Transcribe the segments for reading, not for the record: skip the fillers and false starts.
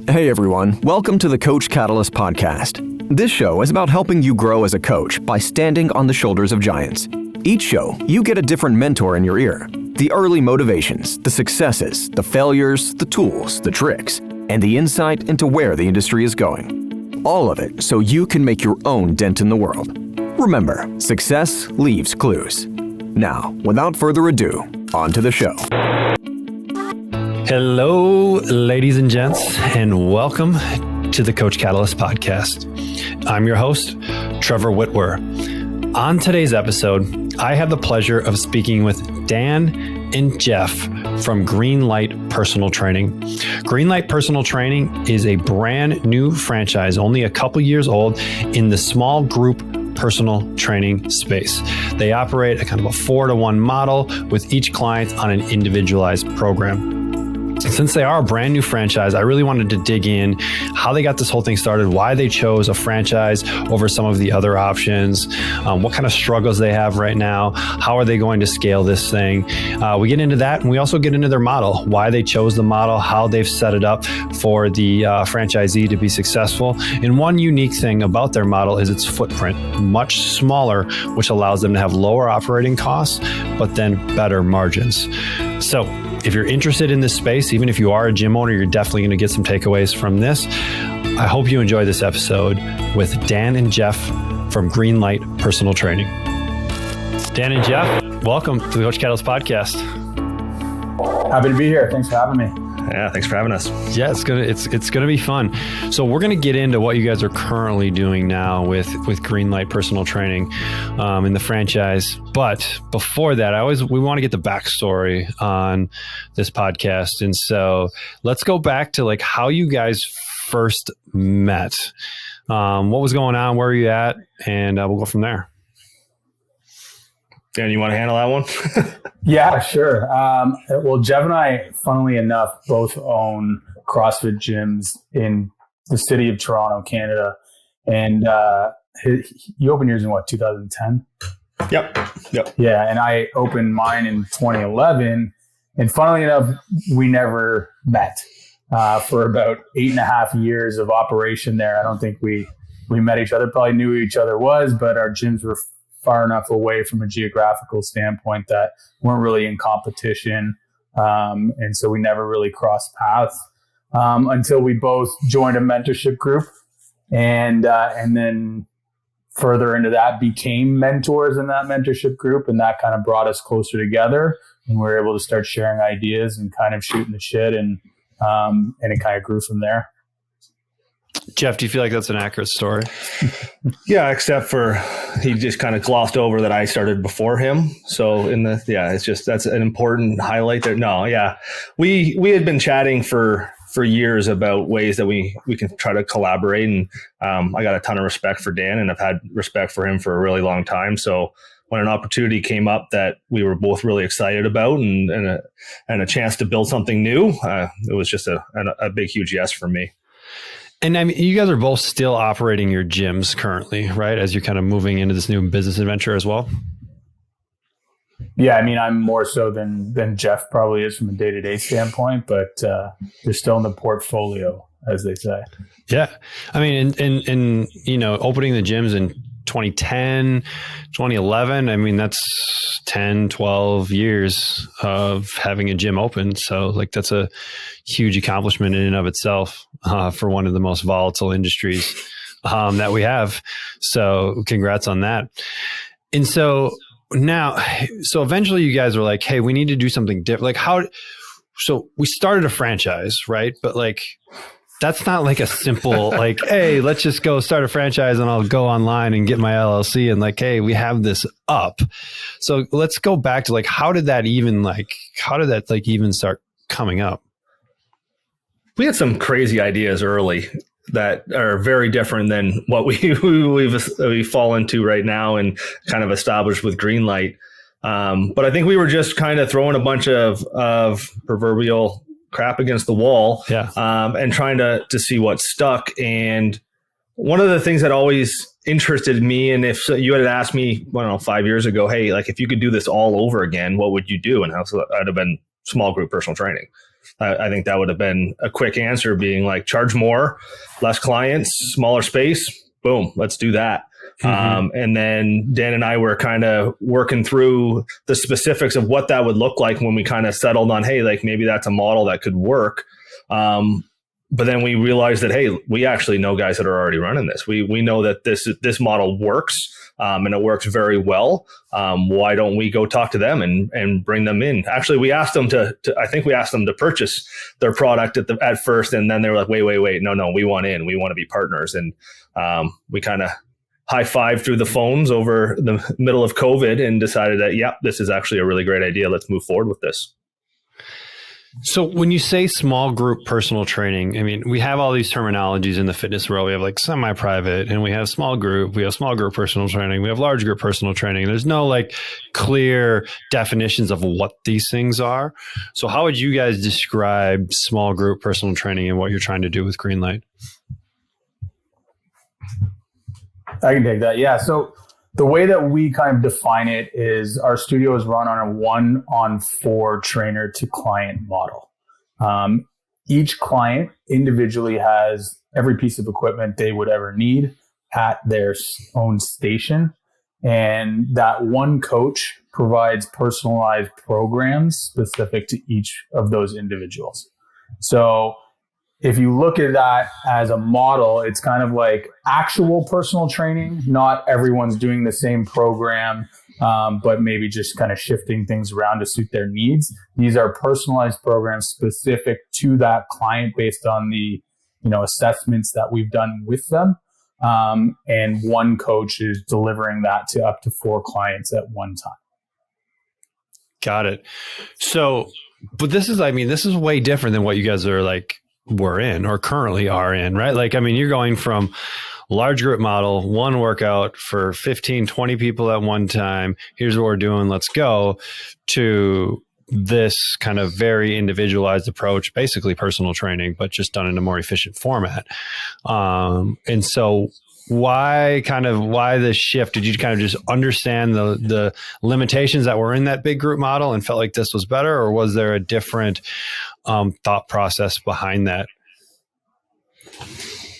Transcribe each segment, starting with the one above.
Hey everyone, welcome to the Coach Catalyst podcast. This show is about helping you grow as a coach by standing on the shoulders of giants. Each show, you get a different mentor in your ear. The early motivations, the successes, the failures, the tools, the tricks, and the insight into where the industry is going. All of it so you can make your own dent in the world. Remember, success leaves clues. Now, without further ado, on to the show. Hello, ladies and gents, and welcome to the Coach Catalyst podcast. I'm your host, Trevor Whitwer. On today's episode, I have the pleasure of speaking with Dan and Jeff from Greenlight Personal Training. Greenlight Personal Training is a brand new franchise, only a couple years old, in the small group personal training space. They operate a kind of a 4-to-1 model with each client on an individualized program. Since they are a brand new franchise, I really wanted to dig in how they got this whole thing started, why they chose a franchise over some of the other options, what kind of struggles they have right now, how are they going to scale this thing. We get into that, and we also get into their model, why they chose the model, how they've set it up for the franchisee to be successful. And one unique thing about their model is its footprint, much smaller, which allows them to have lower operating costs, but then better margins. So if you're interested in this space, even if you are a gym owner, you're definitely going to get some takeaways from this. I hope you enjoy this episode with Dan and Jeff from Greenlight Personal Training. Dan and Jeff, welcome to the Coach Catalyst podcast. Happy to be here. Thanks for having me. Yeah, thanks for having us. Yeah, it's gonna be fun. So we're gonna get into what you guys are currently doing now with Greenlight Personal Training in the franchise. But before that, we want to get the backstory on this podcast, and so let's go back to like how you guys first met. What was going on? Where are you at? And we'll go from there. Dan, you want to handle that one? Yeah, sure. Well, Jeff and I, funnily enough, both own CrossFit gyms in the city of Toronto, Canada. And you opened yours in what, 2010? Yep. Yeah, and I opened mine in 2011. And funnily enough, we never met for about 8.5 years of operation there. I don't think we met each other, probably knew who each other was, but our gyms were far enough away from a geographical standpoint that weren't really in competition. And so we never really crossed paths until we both joined a mentorship group and then further into that became mentors in that mentorship group. And that kind of brought us closer together, and we were able to start sharing ideas and kind of shooting the shit. And it kind of grew from there. Jeff, do you feel like that's an accurate story? Yeah, except for he just kind of glossed over that I started before him. So it's just, that's an important highlight there. No, yeah. We had been chatting for years about ways that we can try to collaborate. And I got a ton of respect for Dan, and I've had respect for him for a really long time. So when an opportunity came up that we were both really excited about and a chance to build something new, it was just a big, huge yes for me. And I mean, you guys are both still operating your gyms currently, right? As you're kind of moving into this new business adventure as well. Yeah, I mean, I'm more so than Jeff probably is from a day-to-day standpoint, but they're still in the portfolio, as they say. Yeah. I mean, and opening the gyms in 2010, 2011, I mean, that's 10, 12 years of having a gym open. So like, that's a huge accomplishment in and of itself for one of the most volatile industries that we have. So congrats on that. And so eventually you guys were like, hey, we need to do something different. Like so we started a franchise, right? But like, that's not like a simple, like, hey, let's just go start a franchise and I'll go online and get my LLC and like, hey, we have this up. So let's go back to like, how did that even start coming up? We had some crazy ideas early that are very different than what we fall into right now and kind of established with Greenlight. But I think we were just kind of throwing a bunch of proverbial crap against the wall, and trying to see what stuck. And one of the things that always interested me, and if you had asked me, 5 years ago, hey, like if you could do this all over again, what would you do? And I'd have been small group personal training. I think that would have been a quick answer, being like, charge more, less clients, smaller space. Boom, let's do that. And then Dan and I were kind of working through the specifics of what that would look like when we kind of settled on, hey, like maybe that's a model that could work. But then we realized that, hey, we actually know guys that are already running this. We know that this model works, and it works very well. Why don't we go talk to them and bring them in? Actually, we asked them I think we asked them to purchase their product at first, and then they were like, wait, no, we want in. We want to be partners. And we kind of high-fived through the phones over the middle of COVID and decided that, yeah, this is actually a really great idea. Let's move forward with this. So when you say small group personal training, I mean, we have all these terminologies in the fitness world. We have like semi-private, and we have small group. We have small group personal training. We have large group personal training. There's no like clear definitions of what these things are. So how would you guys describe small group personal training and what you're trying to do with Greenlight? I can take that. Yeah. So the way that we kind of define it is our studio is run on a 1-on-4 trainer to client model. Each client individually has every piece of equipment they would ever need at their own station. And that one coach provides personalized programs specific to each of those individuals. So if you look at that as a model, it's kind of like actual personal training. Not everyone's doing the same program, but maybe just kind of shifting things around to suit their needs. These are personalized programs specific to that client based on the, assessments that we've done with them. And one coach is delivering that to up to 4 clients at one time. Got it. So, but this is way different than what you guys are like, we're in or currently are in, right? Like, I mean, you're going from large group model, one workout for 15, 20 people at one time. Here's what we're doing. Let's go, to this kind of very individualized approach, basically personal training, but just done in a more efficient format. And so why this shift? Did you kind of just understand the limitations that were in that big group model and felt like this was better, or was there a different thought process behind that?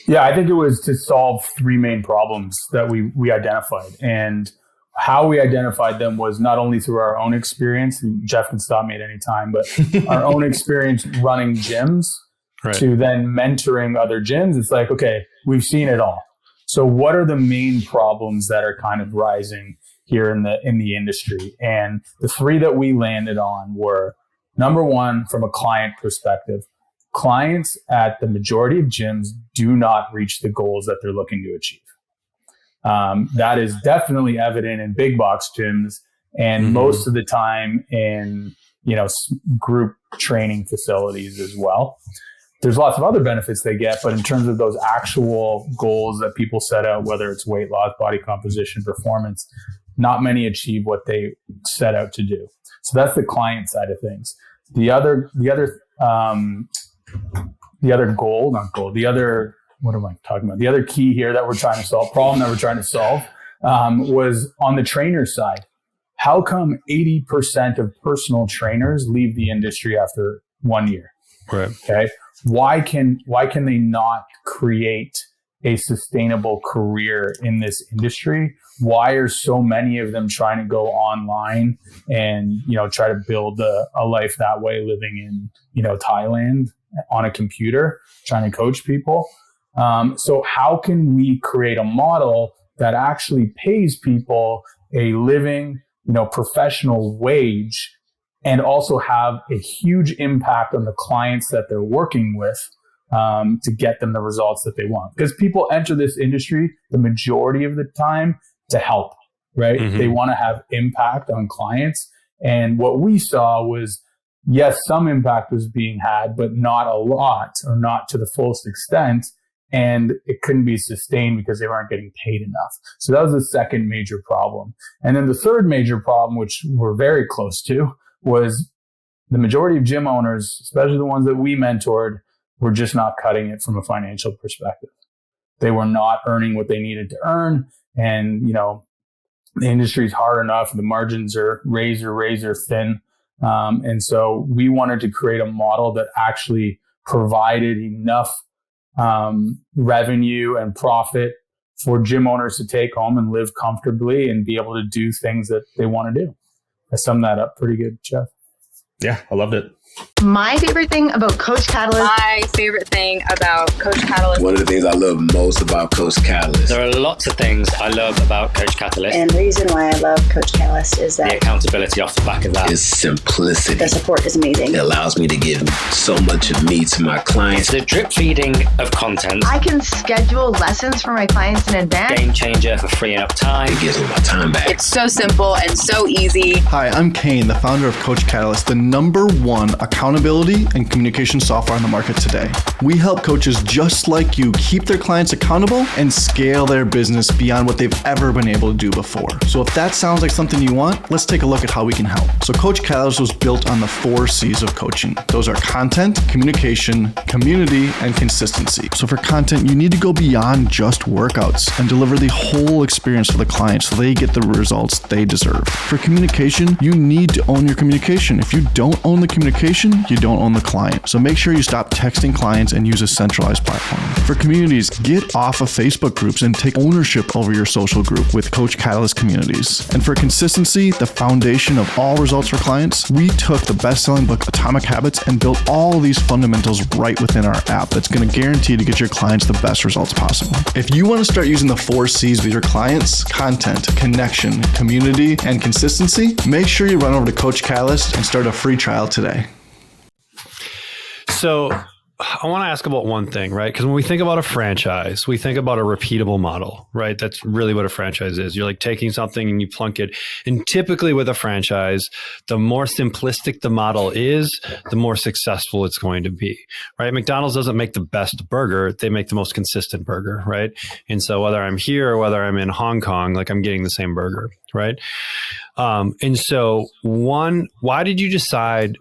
Yeah, I think it was to solve 3 main problems that we identified. And how we identified them was not only through our own experience, and Jeff can stop me at any time, but our own experience running gyms, right, to then mentoring other gyms. It's like, okay, we've seen it all. So what are the main problems that are kind of rising here in the industry? And the 3 that we landed on were, number 1, from a client perspective, clients at the majority of gyms do not reach the goals that they're looking to achieve. That is definitely evident in big box gyms, and most of the time in, group training facilities as well. There's lots of other benefits they get, but in terms of those actual goals that people set out, whether it's weight loss, body composition, performance, not many achieve what they set out to do. So that's the client side of things. The other key here that we're trying to solve, problem that we're trying to solve, was on the trainer side. How come 80% of personal trainers leave the industry after 1 year? Right. Okay. Why can they not create a sustainable career in this industry? Why are so many of them trying to go online and, try to build a life that way, living in, Thailand on a computer, trying to coach people? So how can we create a model that actually pays people a living, professional wage, and also have a huge impact on the clients that they're working with, to get them the results that they want? Because people enter this industry the majority of the time to help, right? Mm-hmm. They want to have impact on clients. And what we saw was, yes, some impact was being had, but not a lot, or not to the fullest extent. And it couldn't be sustained because they weren't getting paid enough. So that was the second major problem. And then the third major problem, which we're very close to, was the majority of gym owners, especially the ones that we mentored, were just not cutting it from a financial perspective. They were not earning what they needed to earn. And, the industry is hard enough. The margins are razor thin. And so we wanted to create a model that actually provided enough revenue and profit for gym owners to take home and live comfortably and be able to do things that they want to do. I summed that up pretty good, Jeff. Yeah, I loved it. My favorite thing about Coach Catalyst. My favorite thing about Coach Catalyst. One of the things I love most about Coach Catalyst. There are lots of things I love about Coach Catalyst. And the reason why I love Coach Catalyst is that the accountability off the back of that is simplicity. The support is amazing. It allows me to give so much of me to my clients. It's the drip feeding of content. I can schedule lessons for my clients in advance. Game changer for freeing up time. It gives me my time back. It's so simple and so easy. Hi, I'm Kane, the founder of Coach Catalyst, the #1 accountability and communication software on the market today. We help coaches just like you keep their clients accountable and scale their business beyond what they've ever been able to do before. So if that sounds like something you want, let's take a look at how we can help. So Coach Catalyst was built on the 4 C's of coaching. Those are content, communication, community, and consistency. So for content, you need to go beyond just workouts and deliver the whole experience for the client so they get the results they deserve. For communication, you need to own your communication. If you don't own the communication, you don't own the client. So make sure you stop texting clients and use a centralized platform. For communities, get off of Facebook groups and take ownership over your social group with Coach Catalyst communities. And for consistency, the foundation of all results for clients, we took the best-selling book Atomic Habits and built all these fundamentals right within our app that's going to guarantee to get your clients the best results possible. If you want to start using the 4 C's with your clients, content, connection, community, and consistency, make sure you run over to Coach Catalyst and start a free trial today. So I want to ask about one thing, right? Because when we think about a franchise, we think about a repeatable model, right? That's really what a franchise is. You're like taking something and you plunk it. And typically with a franchise, the more simplistic the model is, the more successful it's going to be, right? McDonald's doesn't make the best burger. They make the most consistent burger, right? And so whether I'm here or whether I'm in Hong Kong, like I'm getting the same burger, right? And so why did you decide,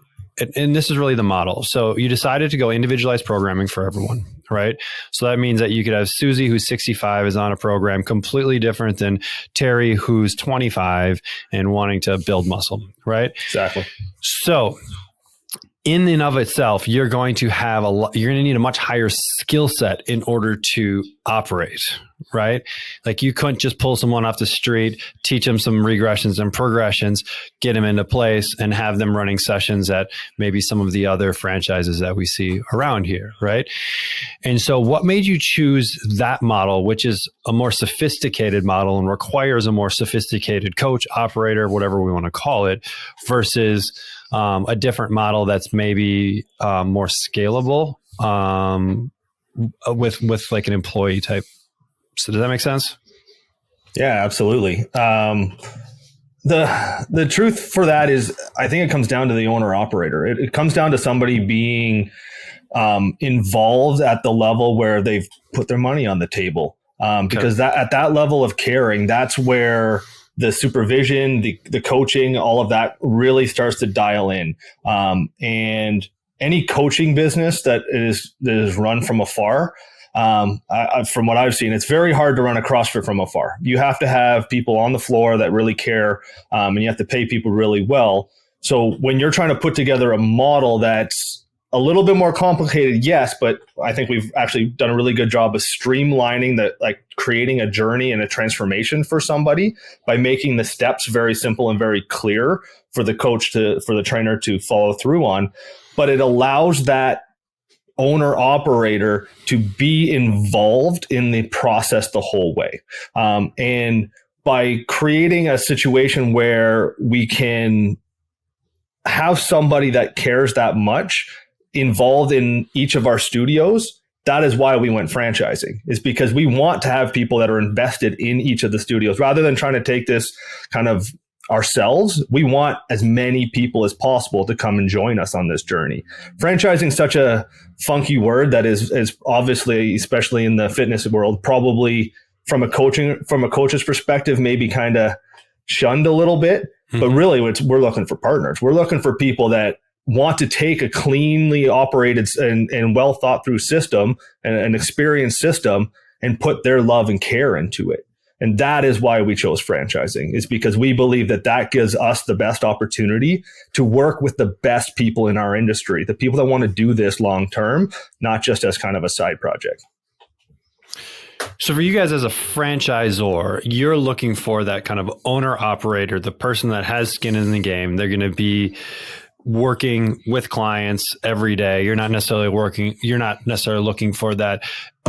and this is really the model. So you decided to go individualized programming for everyone, right? So that means that you could have Susie, who's 65, is on a program completely different than Terry, who's 25 and wanting to build muscle, right? Exactly. So in and of itself, you're going to need a much higher skill set in order to operate, right? Like you couldn't just pull someone off the street, teach them some regressions and progressions, get them into place and have them running sessions at maybe some of the other franchises that we see around here, right? And so what made you choose that model, which is a more sophisticated model and requires a more sophisticated coach, operator, whatever we want to call it, versus a different model that's maybe more scalable with like an employee type. So does that make sense? Yeah, absolutely. The truth for that is, I think it comes down to the owner operator. It comes down to somebody being involved at the level where they've put their money on the table. Because that at that level of caring, that's where the supervision, the coaching, all of that really starts to dial in. And any coaching business that is run from afar, from what I've seen, it's very hard to run a CrossFit from afar. You have to have people on the floor that really care, and you have to pay people really well. So when you're trying to put together a model that's a little bit more complicated, yes, but I think we've actually done a really good job of streamlining like creating a journey and a transformation for somebody by making the steps very simple and very clear for the coach for the trainer to follow through on. But it allows that owner operator to be involved in the process the whole way. And by creating a situation where we can have somebody that cares that much involved in each of our studios, that is why we went franchising, is because we want to have people that are invested in each of the studios rather than trying to take this kind of ourselves. We want as many people as possible to come and join us on this journey. Franchising is such a funky word that is obviously, especially in the fitness world, probably from a coach's perspective, maybe kind of shunned a little bit. Mm-hmm. But really, we're looking for partners. We're looking for people that want to take a cleanly operated and well thought through system and an experienced system and put their love and care into it. And that is why we chose franchising. It's because we believe that gives us the best opportunity to work with the best people in our industry, the people that want to do this long term, not just as kind of a side project. So for you guys as a franchisor, you're looking for that kind of owner operator, the person that has skin in the game. They're going to be working with clients every day. You're not necessarily looking for that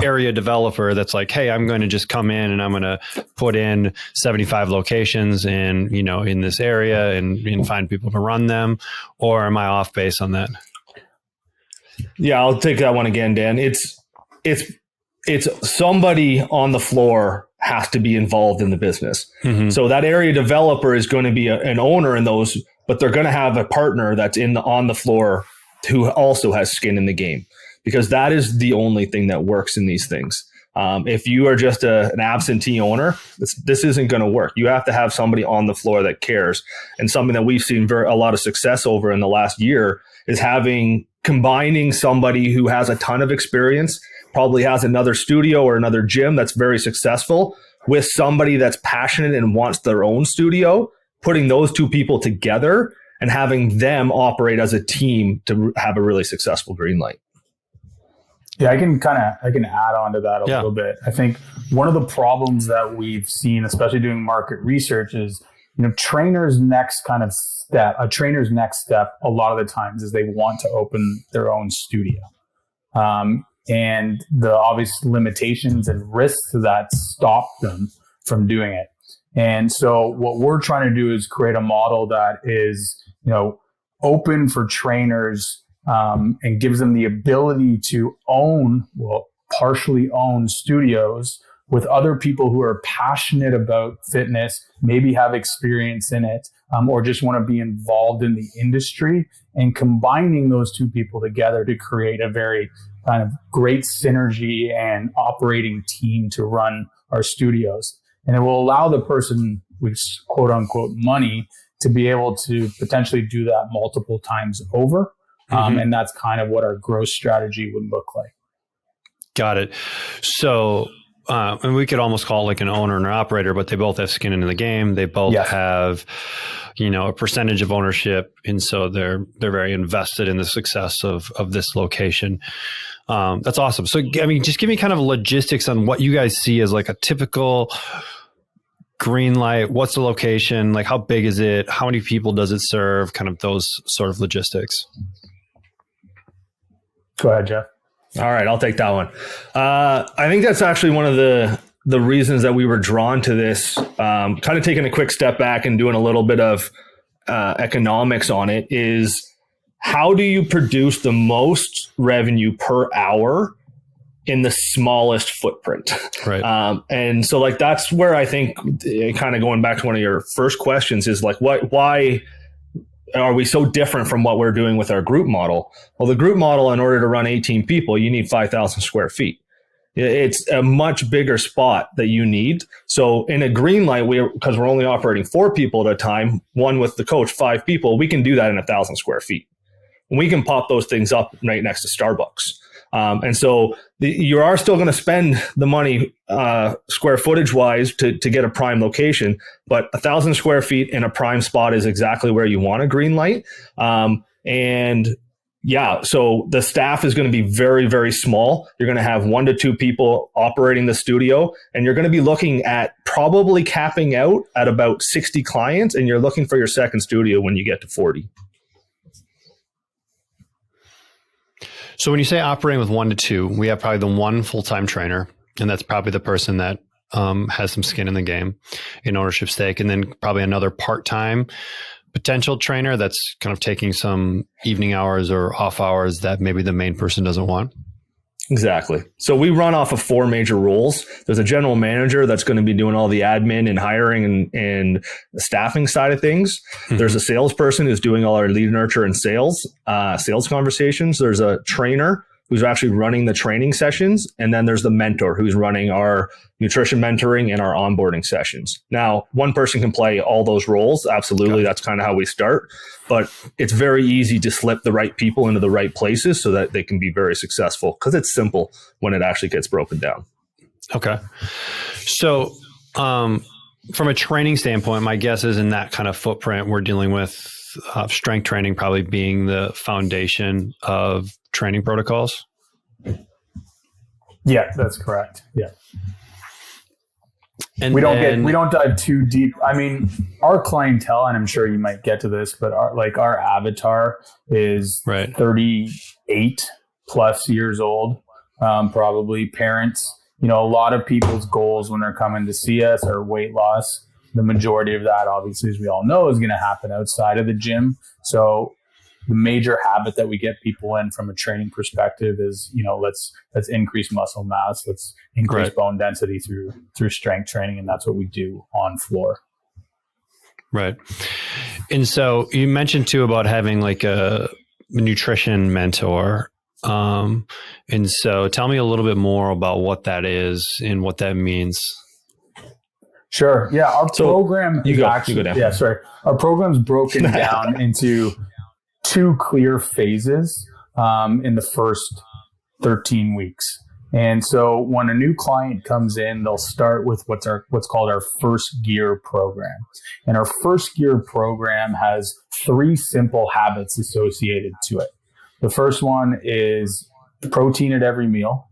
area developer that's like, hey, I'm going to just come in and I'm going to put in 75 locations in this area and find people to run them. Or am I off base on that? Yeah, I'll take that one again, Dan. It's somebody on the floor has to be involved in the business. Mm-hmm. So that area developer is going to be an owner in those, but they're going to have a partner that's on the floor who also has skin in the game, because that is the only thing that works in these things. If you are just an absentee owner, this isn't going to work. You have to have somebody on the floor that cares. And something that we've seen a lot of success over in the last year is combining somebody who has a ton of experience, probably has another studio or another gym that's very successful, with somebody that's passionate and wants their own studio, putting those two people together and having them operate as a team to have a really successful Greenlight. Yeah, I can add on to that a little bit. I think one of the problems that we've seen, especially doing market research, is, a trainer's next step a lot of the times is they want to open their own studio. And the obvious limitations and risks that stop them from doing it. And so what we're trying to do is create a model that is, open for trainers, and gives them the ability to partially own studios with other people who are passionate about fitness, maybe have experience in it, or just want to be involved in the industry, and combining those two people together to create a very kind of great synergy and operating team to run our studios. And it will allow the person with quote unquote money to be able to potentially do that multiple times over. And that's kind of what our growth strategy would look like. Got it. So, and we could almost call it like an owner and an operator, but they both have skin in the game. They both have, a percentage of ownership. And so they're very invested in the success of this location. That's awesome. So, just give me kind of logistics on what you guys see as like a typical Greenlight. What's the location? Like, how big is it? How many people does it serve? Kind of those sort of logistics. Go ahead, Jeff. All right, I'll take that one. I think that's actually one of the reasons that we were drawn to this, kind of taking a quick step back and doing a little bit of economics on it, is how do you produce the most revenue per hour in the smallest footprint? Right. And so that's where I think, kind of going back to one of your first questions, is like, why are we so different from what we're doing with our group model? Well, the group model, in order to run 18 people, you need 5,000 square feet. It's a much bigger spot that you need. So in a Greenlight, because we're only operating 4 people at a time, one with the coach, 5 people, we can do that in 1,000 square feet. And we can pop those things up right next to Starbucks. And so you are still going to spend the money square footage wise to get a prime location, but 1,000 square feet in a prime spot is exactly where you want a Greenlight. So the staff is going to be very, very small. You're going to have 1 to 2 people operating the studio, and you're going to be looking at probably capping out at about 60 clients, and you're looking for your second studio when you get to 40. So when you say operating with 1 to 2, we have probably the one full-time trainer, and that's probably the person that has some skin in the game, an ownership stake, and then probably another part-time potential trainer that's kind of taking some evening hours or off hours that maybe the main person doesn't want. Exactly. So we run off of 4 major roles. There's a general manager that's going to be doing all the admin and hiring and the staffing side of things. Mm-hmm. There's a salesperson who's doing all our lead nurture and sales conversations. There's a trainer who's actually running the training sessions. And then there's the mentor who's running our nutrition mentoring and our onboarding sessions. Now, one person can play all those roles. Absolutely. That's kind of how we start. But it's very easy to slip the right people into the right places so that they can be very successful, because it's simple when it actually gets broken down. Okay. So from a training standpoint, my guess is in that kind of footprint, we're dealing with strength training probably being the foundation of training protocols. Yeah, that's correct. Yeah. And we don't dive too deep. I mean, our clientele, and I'm sure you might get to this, but our avatar is 38 plus years old, probably parents. A lot of people's goals when they're coming to see us are weight loss. The majority of that, obviously, as we all know, is going to happen outside of the gym. So the major habit that we get people in from a training perspective is, let's increase muscle mass, let's increase bone density through strength training, and that's what we do on floor. Right. And so you mentioned too about having like a nutrition mentor. And so tell me a little bit more about what that is and what that means. Sure. Yeah. Our program is our program's broken down into 2 clear phases in the first 13 weeks. And so when a new client comes in, they'll start with what's called our first gear program. And our first gear program has 3 simple habits associated to it. The first one is protein at every meal.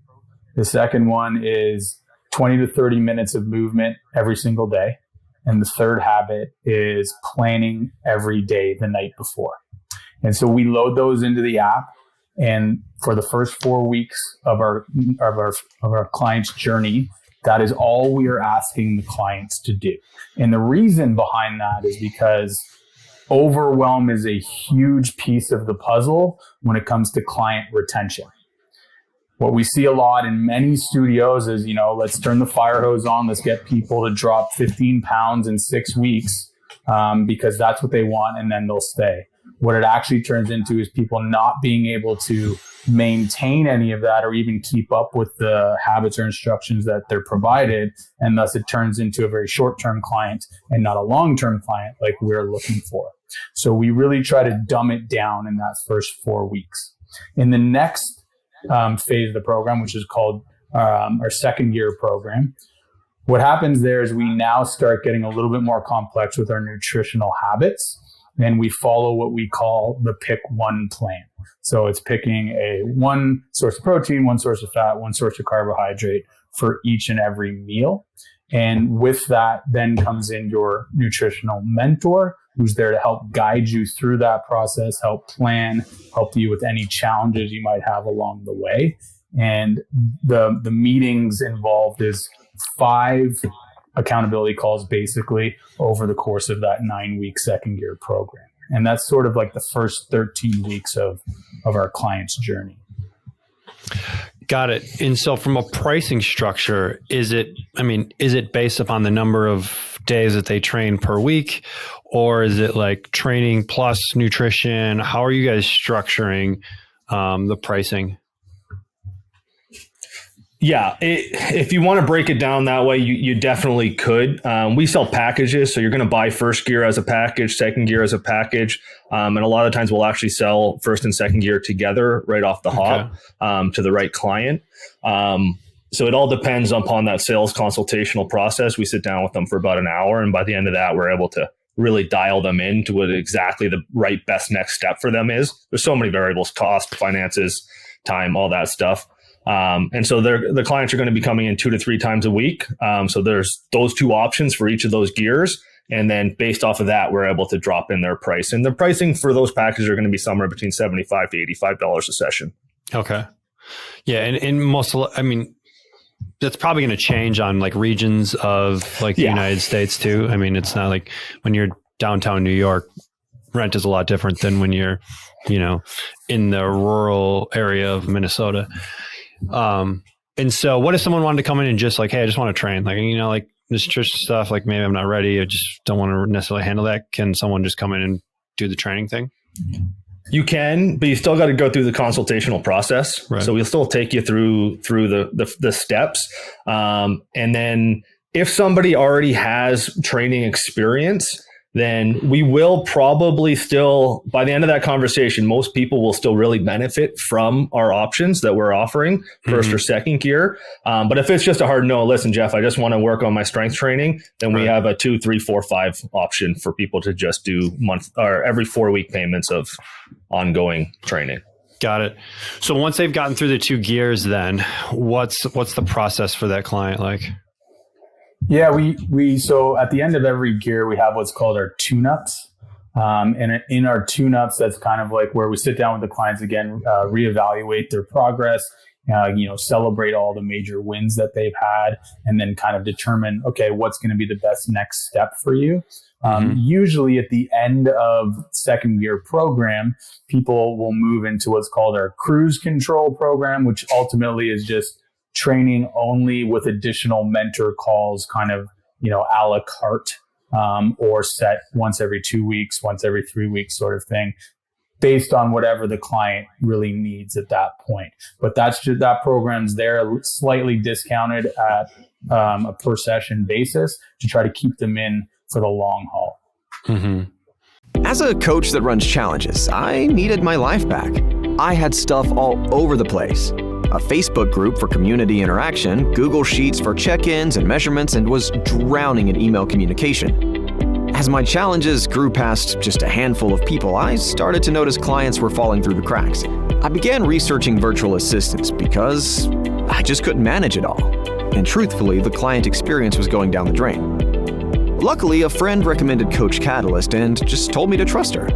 The second one is 20 to 30 minutes of movement every single day. And the third habit is planning every day the night before. And so we load those into the app. And for the first 4 weeks of our client's journey, that is all we are asking the clients to do. And the reason behind that is because overwhelm is a huge piece of the puzzle when it comes to client retention. What we see a lot in many studios is, let's turn the fire hose on, let's get people to drop 15 pounds in 6 weeks because that's what they want, and then they'll stay. What it actually turns into is people not being able to maintain any of that or even keep up with the habits or instructions that they're provided. And thus it turns into a very short-term client and not a long-term client like we're looking for. So we really try to dumb it down in that first 4 weeks. In the next phase of the program, which is called our second year program, what happens there is we now start getting a little bit more complex with our nutritional habits. And we follow what we call the pick one plan. So it's picking one source of protein, one source of fat, one source of carbohydrate for each and every meal. And with that then comes in your nutritional mentor, who's there to help guide you through that process, help plan, help you with any challenges you might have along the way. And the meetings involved is 5 accountability calls basically over the course of that 9-week second year program. And that's sort of like the first 13 weeks of our client's journey. Got it. And so from a pricing structure, is it based upon the number of days that they train per week, or is it like training plus nutrition? How are you guys structuring the pricing? Yeah, if you want to break it down that way, you definitely could. We sell packages, so you're going to buy first gear as a package, second gear as a package, and a lot of times we'll actually sell first and second gear together right off the hop to the right client. So it all depends upon that sales consultational process. We sit down with them for about an hour, and by the end of that, we're able to really dial them into what exactly the right best next step for them is. There's so many variables: cost, finances, time, all that stuff. And so the clients are going to be coming in 2 to 3 times a week. So there's those 2 options for each of those gears. And then based off of that, we're able to drop in their price. And the pricing for those packages are going to be somewhere between $75 to $85 a session. Okay. Yeah. And most, that's probably going to change on like regions of like the United States too. It's not like when you're downtown New York, rent is a lot different than when you're, in the rural area of Minnesota. And so what if someone wanted to come in and just like, hey, I just want to train, like this nutrition stuff, like maybe I'm not ready, I just don't want to necessarily handle that. Can someone just come in and do the training thing? You can, but you still got to go through the consultational process. Right. So we'll still take you through the steps. And then if somebody already has training experience, then we will probably still, by the end of that conversation, most people will still really benefit from our options that we're offering, first or second gear. But if it's just a hard no, listen, Jeff, I just want to work on my strength training, then we have a 2, 3, 4, 5 option for people to just do month or every 4-week payments of ongoing training. Got it. So once they've gotten through the 2 gears, then what's the process for that client like? Yeah, so at the end of every gear, we have what's called our tune-ups. And in our tune-ups, that's kind of like where we sit down with the clients again, reevaluate their progress, celebrate all the major wins that they've had, and then kind of determine, okay, what's going to be the best next step for you. Usually at the end of second gear program, people will move into what's called our cruise control program, which ultimately is just training only with additional mentor calls, kind of, a la carte, or set once every 2 weeks, once every 3 weeks sort of thing, based on whatever the client really needs at that point. But that program's there slightly discounted at a per session basis to try to keep them in for the long haul. As a coach that runs challenges, I needed my life back. I had stuff all over the place. A Facebook group for community interaction, Google Sheets for check-ins and measurements, and was drowning in email communication. As my challenges grew past just a handful of people, I started to notice clients were falling through the cracks. I began researching virtual assistants because I just couldn't manage it all. And truthfully, the client experience was going down the drain. Luckily, a friend recommended Coach Catalyst and just told me to trust her.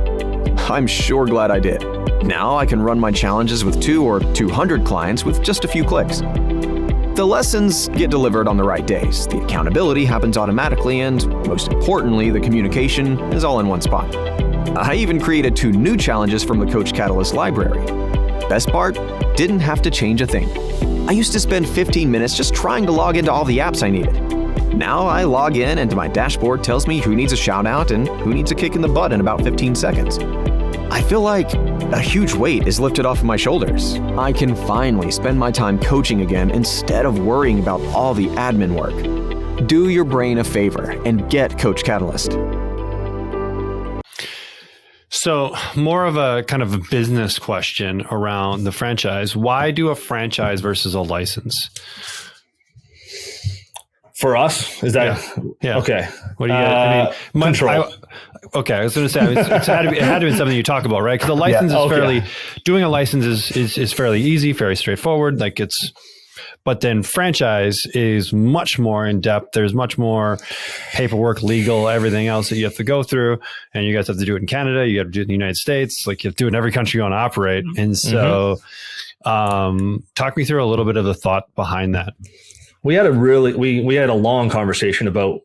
I'm sure glad I did. Now I can run my challenges with 2 or 200 clients with just a few clicks. The lessons get delivered on the right days, the accountability happens automatically, and most importantly, the communication is all in one spot. I even created 2 new challenges from the Coach Catalyst library. Best part, didn't have to change a thing. I used to spend 15 minutes just trying to log into all the apps I needed. Now I log in and my dashboard tells me who needs a shout out and who needs a kick in the butt in about 15 seconds. I feel like a huge weight is lifted off of my shoulders. I can finally spend my time coaching again instead of worrying about all the admin work. Do your brain a favor and get Coach Catalyst. So more of a kind of a business question around the franchise. Why do a franchise versus a license? For us, is that yeah? Okay. What do you? I mean, control. Okay, I was going to say it had to be something you talk about, right? Because a license is fairly doing a license is fairly easy, very straightforward. But then franchise is much more in depth. There's much more paperwork, legal, everything else that you have to go through, and you guys have to do it in Canada. You have to do it in the United States. Like you have to do it in every country you want to operate. And so, talk me through a little bit of the thought behind that. We had a long conversation about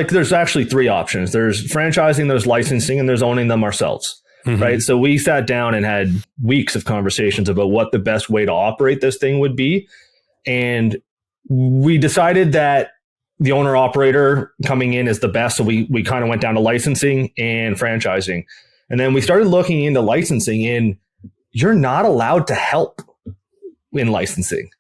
there's actually 3 options. There's franchising, there's licensing, and there's owning them ourselves. Right. So we sat down and had weeks of conversations about what the best way to operate this thing would be. And we decided that the owner operator coming in is the best. So we kind of went down to licensing and franchising. And then we started looking into licensing, and you're not allowed to help in licensing.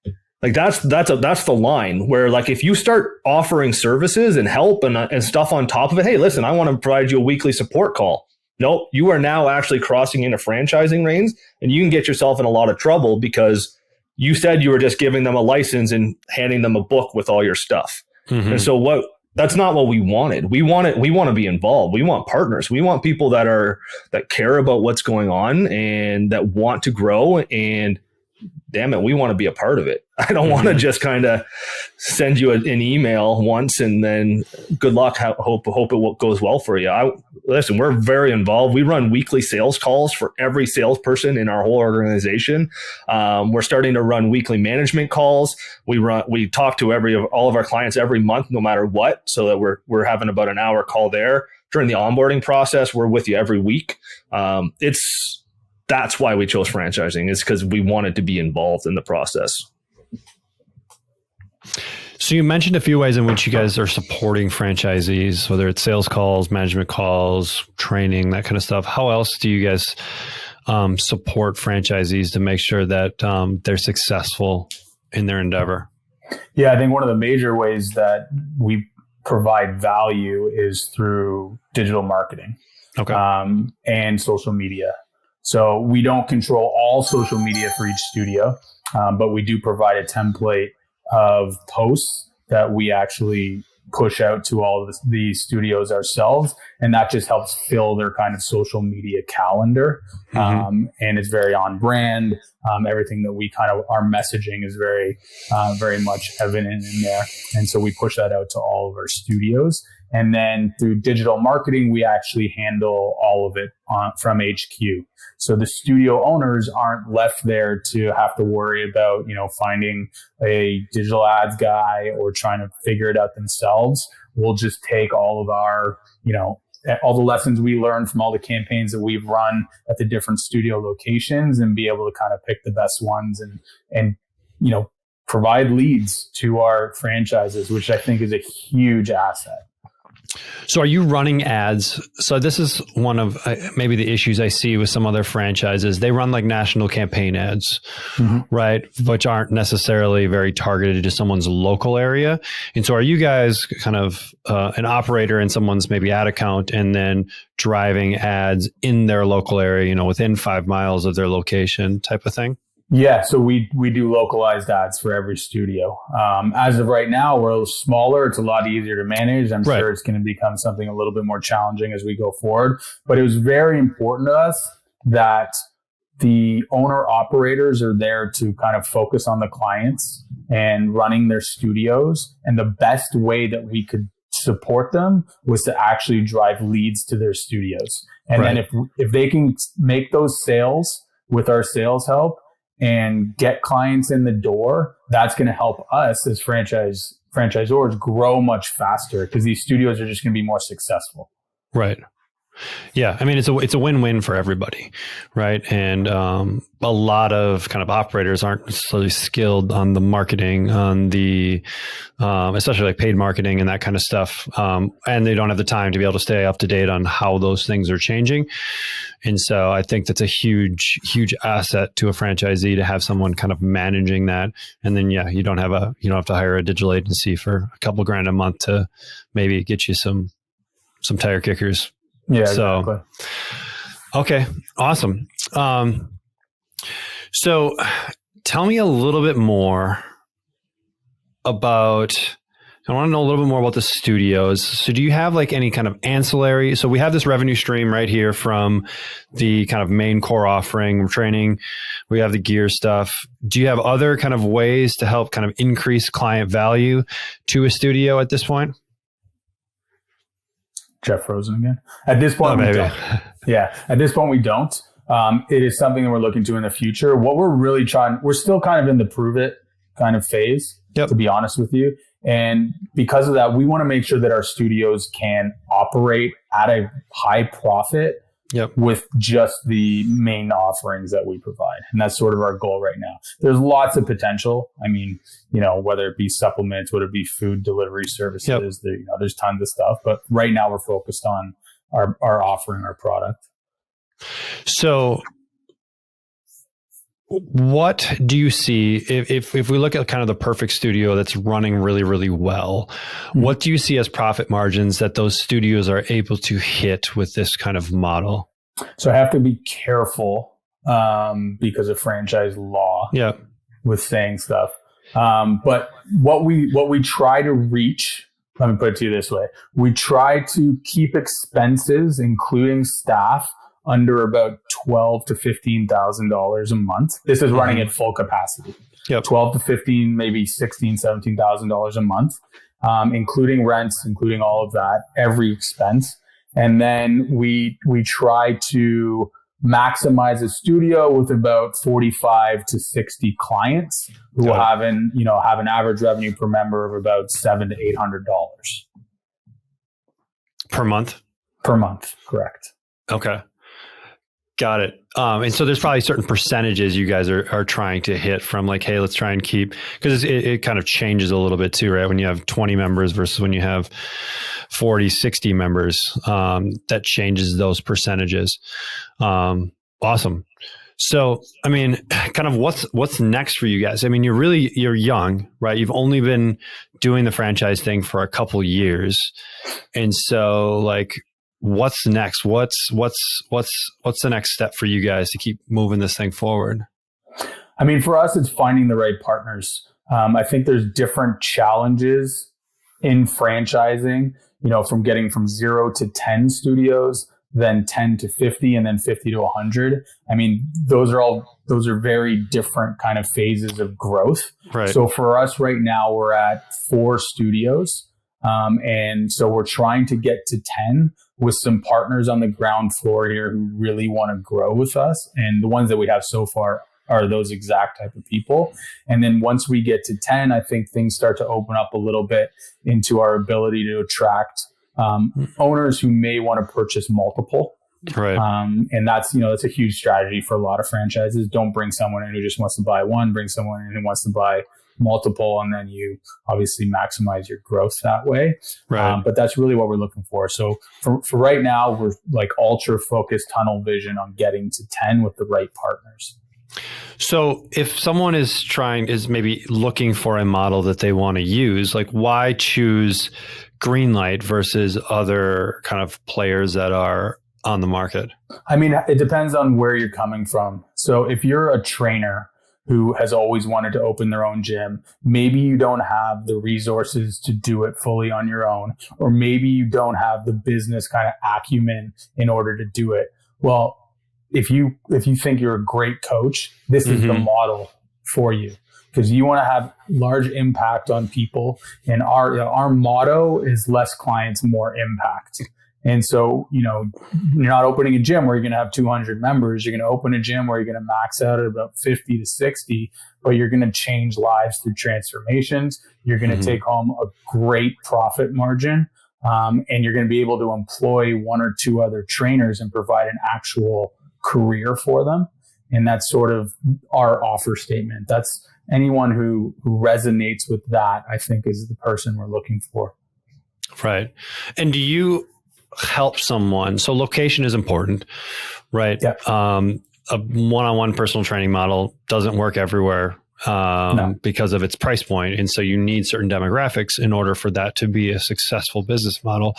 Like that's the line where, like, if you start offering services and help and stuff on top of it, hey, listen, I want to provide you a weekly support call. Nope, you are now actually crossing into franchising reins, and you can get yourself in a lot of trouble because you said you were just giving them a license and handing them a book with all your stuff. And so that's not what we wanted. We want to be involved. We want partners. We want people that care about what's going on and that want to grow, and damn it, we want to be a part of it. I don't want to just kind of send you an email once and then good luck. Hope it goes well for you. Listen, we're very involved. We run weekly sales calls for every salesperson in our whole organization. We're starting to run weekly management calls. We talk to all of our clients every month, no matter what, so that we're having about an hour call there. During the onboarding process, we're with you every week. That's why we chose franchising, is because we wanted to be involved in the process. So you mentioned a few ways in which you guys are supporting franchisees, whether it's sales calls, management calls, training, that kind of stuff. How else do you guys support franchisees to make sure that they're successful in their endeavor? Yeah, I think one of the major ways that we provide value is through digital marketing, and social media. So we don't control all social media for each studio, but we do provide a template of posts that we actually push out to all of the studios ourselves. And that just helps fill their kind of social media calendar. And it's very on brand. Everything that we kind of, our messaging is very much evident in there. And so we push that out to all of our studios. And then through digital marketing, we actually handle all of it from HQ. So the studio owners aren't left there to have to worry about, finding a digital ads guy or trying to figure it out themselves. We'll just take all of our, all the lessons we learned from all the campaigns that we've run at the different studio locations and be able to kind of pick the best ones and provide leads to our franchises, which I think is a huge asset. So are you running ads? So this is one of maybe the issues I see with some other franchises. They run like national campaign ads, right? Which aren't necessarily very targeted to someone's local area. And so are you guys kind of an operator in someone's maybe ad account and then driving ads in their local area, within 5 miles of their location type of thing? Yeah, so we do localized ads for every studio. As of right now, we're a little smaller. It's a lot easier to manage. I'm sure it's going to become something a little bit more challenging as we go forward. But it was very important to us that the owner operators are there to kind of focus on the clients and running their studios. And the best way that we could support them was to actually drive leads to their studios. And then if they can make those sales with our sales help, and get clients in the door, that's going to help us as franchisors grow much faster because these studios are just going to be more successful. Right. Yeah. I mean, it's a win-win for everybody. Right. And a lot of kind of operators aren't necessarily skilled on the marketing, on the, especially like paid marketing and that kind of stuff. And they don't have the time to be able to stay up to date on how those things are changing. And so I think that's a huge, huge asset to a franchisee to have someone kind of managing that. And then, you don't have to hire a digital agency for a couple grand a month to maybe get you some tire kickers. Yeah, exactly. Okay, awesome. So tell me a little bit more about, I want to know a little bit more about the studios. So do you have like any kind of ancillary? So we have this revenue stream right here from the kind of main core offering, training. We have the gear stuff. Do you have other kind of ways to help kind of increase client value to a studio at this point? Jeff frozen again. At this point, we don't. Yeah, at this point, we don't. It is something that we're looking to in the future. What we're really we're still kind of in the prove it kind of phase, to be honest with you. And because of that, we want to make sure that our studios can operate at a high profit with just the main offerings that we provide. And that's sort of our goal right now. There's lots of potential. I mean, whether it be supplements, whether it be food delivery services, there's tons of stuff. But right now we're focused on our offering, our product. So what do you see if we look at kind of the perfect studio that's running really, really well, what do you see as profit margins that those studios are able to hit with this kind of model? So I have to be careful because of franchise law with saying stuff. But what we try to reach, let me put it to you this way. We try to keep expenses, including staff, under about $12,000 to $15,000 a month. This is running at full capacity. $12,000 to $15,000, maybe $16,000, $17,000 a month, including rents, including all of that, every expense. And then we try to maximize a studio with about 45 to 60 clients who will have an average revenue per member of about $700 to $800 per month. Per month, correct. Okay. Got it. And so there's probably certain percentages you guys are trying to hit from like, hey, let's try and keep, because it kind of changes a little bit too, right? When you have 20 members versus when you have 40, 60 members, that changes those percentages. Awesome. So, I mean, kind of what's next for you guys? I mean, you're young, right? You've only been doing the franchise thing for a couple years. And so like, what's next? What's the next step for you guys to keep moving this thing forward? I mean, for us, it's finding the right partners. I think there's different challenges in franchising, from getting from 0 to 10 studios, then 10 to 50, and then 50 to 100. I mean, those are very different kind of phases of growth. Right. So for us right now, we're at 4 studios. And so we're trying to get to 10 with some partners on the ground floor here who really want to grow with us. And the ones that we have so far are those exact type of people. And then once we get to 10, I think things start to open up a little bit into our ability to attract owners who may want to purchase multiple. Right. And that's a huge strategy for a lot of franchises. Don't bring someone in who just wants to buy one, bring someone in who wants to buy multiple, and then you obviously maximize your growth that way. Right. But that's really what we're looking for. So for right now, we're like ultra focused, tunnel vision on getting to 10 with the right partners. So if someone is maybe looking for a model that they want to use, like why choose Greenlight versus other kind of players that are on the market? I mean, it depends on where you're coming from. So if you're a trainer who has always wanted to open their own gym, maybe you don't have the resources to do it fully on your own, or maybe you don't have the business kind of acumen in order to do it. Well, if you think you're a great coach, this is the model for you, because you want to have large impact on people. And our motto is less clients, more impact. And so, you're not opening a gym where you're going to have 200 members. You're going to open a gym where you're going to max out at about 50 to 60, but you're going to change lives through transformations. You're going to take home a great profit margin. And you're going to be able to employ 1 or 2 other trainers and provide an actual career for them. And that's sort of our offer statement. That's anyone who resonates with that, I think, is the person we're looking for. Right. And do you help someone? So location is important, right? Yep. A one-on-one personal training model doesn't work everywhere because of its price point. And so you need certain demographics in order for that to be a successful business model.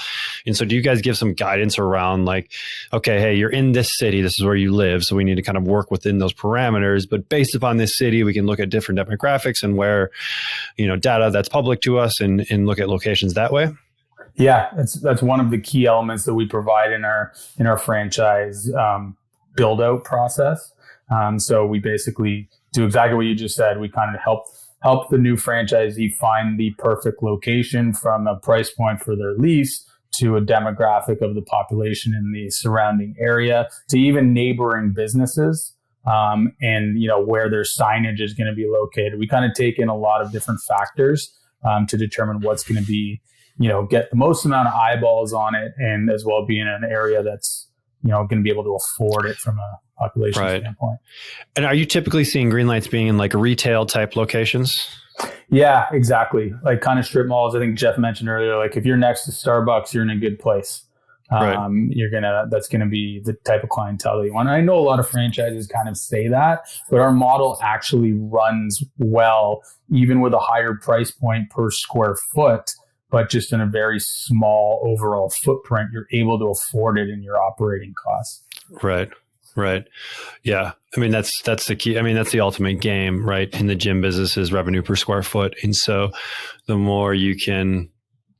And so do you guys give some guidance around like, okay, hey, you're in this city, this is where you live, so we need to kind of work within those parameters, but based upon this city, we can look at different demographics and where, data that's public to us and look at locations that way? Yeah, that's one of the key elements that we provide in our franchise build out process. So we basically do exactly what you just said. We kind of help the new franchisee find the perfect location, from a price point for their lease to a demographic of the population in the surrounding area, to even neighboring businesses, and where their signage is going to be located. We kind of take in a lot of different factors to determine what's going to be, get the most amount of eyeballs on it, and as well be in an area that's going to be able to afford it from a population standpoint. And are you typically seeing Greenlights being in like retail type locations? Yeah, exactly. Like kind of strip malls. I think Jeff mentioned earlier, like if you're next to Starbucks, you're in a good place. That's going to be the type of clientele that you want. And I know a lot of franchises kind of say that, but our model actually runs well, even with a higher price point per square foot, but just in a very small overall footprint, you're able to afford it in your operating costs. Right. Yeah. I mean, that's the key. I mean, that's the ultimate game, right? In the gym business is revenue per square foot. And so the more you can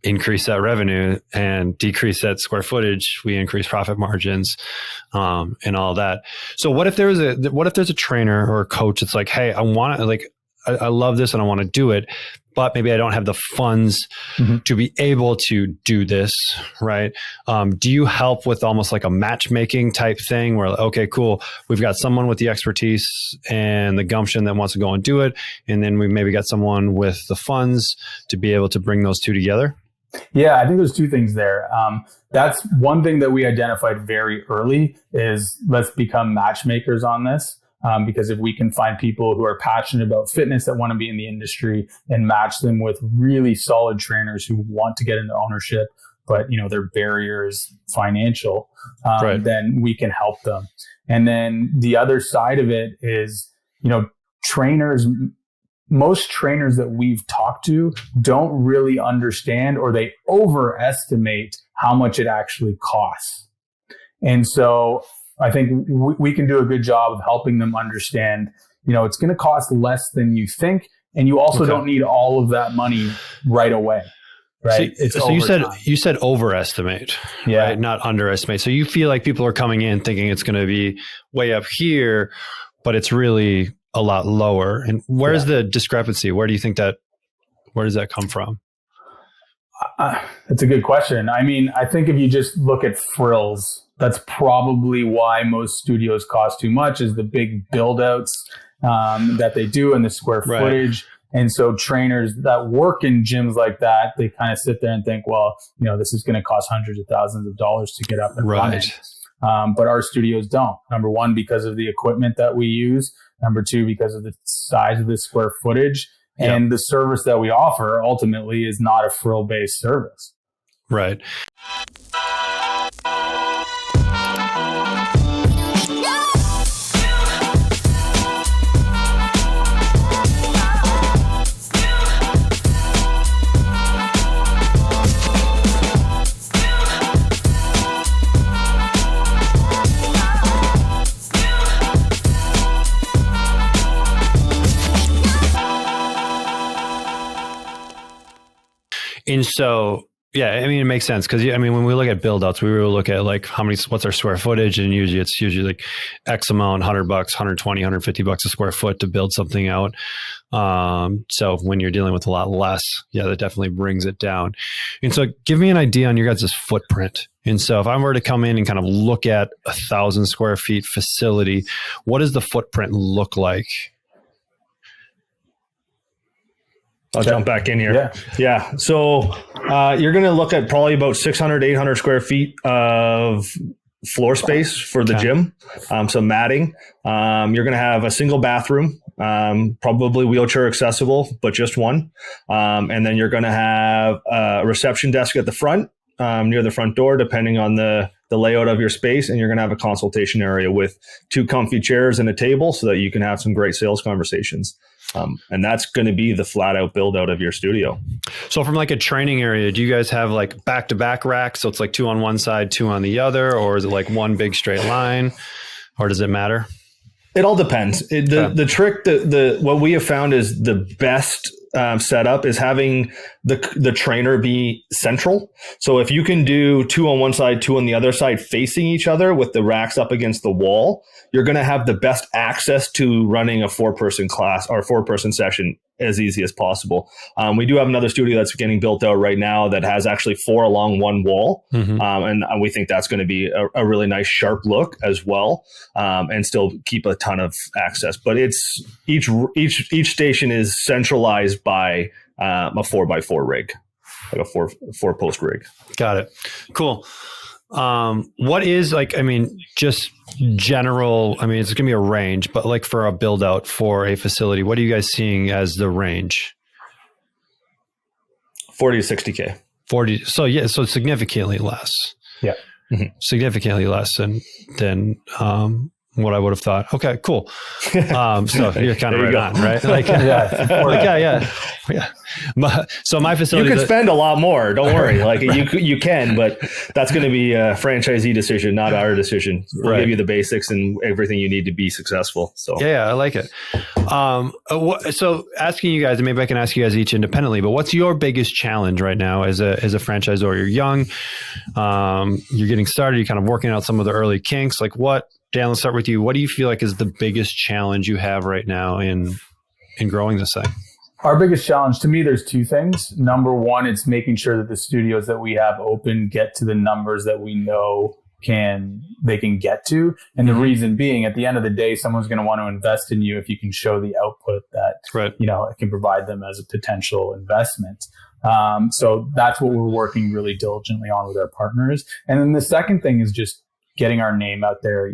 increase that revenue and decrease that square footage, we increase profit margins, and all that. So what if there's a trainer or a coach that's like, hey, I love this and I want to do it, but maybe I don't have the funds to be able to do this, right? Do you help with almost like a matchmaking type thing where, okay, cool, we've got someone with the expertise and the gumption that wants to go and do it, and then we maybe got someone with the funds to be able to bring those two together? Yeah, I think there's 2 things there. That's one thing that we identified very early is let's become matchmakers on this. Because if we can find people who are passionate about fitness that want to be in the industry and match them with really solid trainers who want to get into ownership, but their barrier is financial, then we can help them. And then the other side of it is, most trainers that we've talked to don't really understand, or they overestimate how much it actually costs. And so I think we can do a good job of helping them understand, it's going to cost less than you think. And you also don't need all of that money right away. Right. So you said overestimate, right? Not underestimate. So you feel like people are coming in thinking it's going to be way up here, but it's really a lot lower. And where's the discrepancy? Where does that come from? That's a good question. I mean, I think if you just look at frills, that's probably why most studios cost too much, is the big build outs that they do and the square footage. And so trainers that work in gyms like that, they kind of sit there and think, well, this is going to cost hundreds of thousands of dollars to get up and running. But our studios don't. Number one, because of the equipment that we use. Number two, because of the size of the square footage. And the service that we offer ultimately is not a frill-based service. Right. And so, it makes sense because when we look at build outs, we will look at like what's our square footage, and it's usually like X amount, $100, $120, $150 a square foot to build something out. So when you're dealing with a lot less, that definitely brings it down. And so give me an idea on your guys' footprint. And so if I were to come in and kind of look at 1,000 square feet facility, what does the footprint look like? I'll jump back in here. Yeah. So you're going to look at probably about 600, 800 square feet of floor space for the gym. Some matting. You're going to have a single bathroom, probably wheelchair accessible, but just one. And then you're going to have a reception desk at the front, near the front door, depending on the layout of your space. And you're going to have a consultation area with 2 comfy chairs and a table so that you can have some great sales conversations. And that's going to be the flat out build out of your studio. So from like a training area, do you guys have like back to back racks? So it's like 2 on one side, 2 on the other, or is it like one big straight line, or does it matter? It all depends. The trick, what we have found is the best setup is having the trainer be central. So if you can do 2 on one side, 2 on the other side facing each other with the racks up against the wall, you're going to have the best access to running a 4-person class or 4-person session as easy as possible. We do have another studio that's getting built out right now that has actually 4 along one wall. And we think that's going to be a really nice sharp look as well, and still keep a ton of access. But it's each station is centralized by a 4x4 rig, like a four post rig. Got it. Cool. What is just general, it's going to be a range, but like for a build out for a facility, what are you guys seeing as the range? 40 to 60K. 40. So so significantly less. Yeah. Significantly less than what I would have thought. Okay, cool. So you're kind of right on, right? Yeah. So my facility, you could spend a lot more. Don't worry. Like you can, but that's going to be a franchisee decision, not our decision. We'll give you the basics and everything you need to be successful. So yeah, I like it. So asking you guys, and maybe I can ask you guys each independently, but what's your biggest challenge right now as a franchisor? You're young, you're getting started, you're kind of working out some of the early kinks. Like Dan, let's start with you. What do you feel like is the biggest challenge you have right now in growing this thing? Our biggest challenge, to me, there's 2 things. Number one, it's making sure that the studios that we have open get to the numbers that we know they can get to. And the reason being, at the end of the day, someone's going to want to invest in you if you can show the output that it can provide them as a potential investment. So that's what we're working really diligently on with our partners. And then the second thing is just getting our name out there,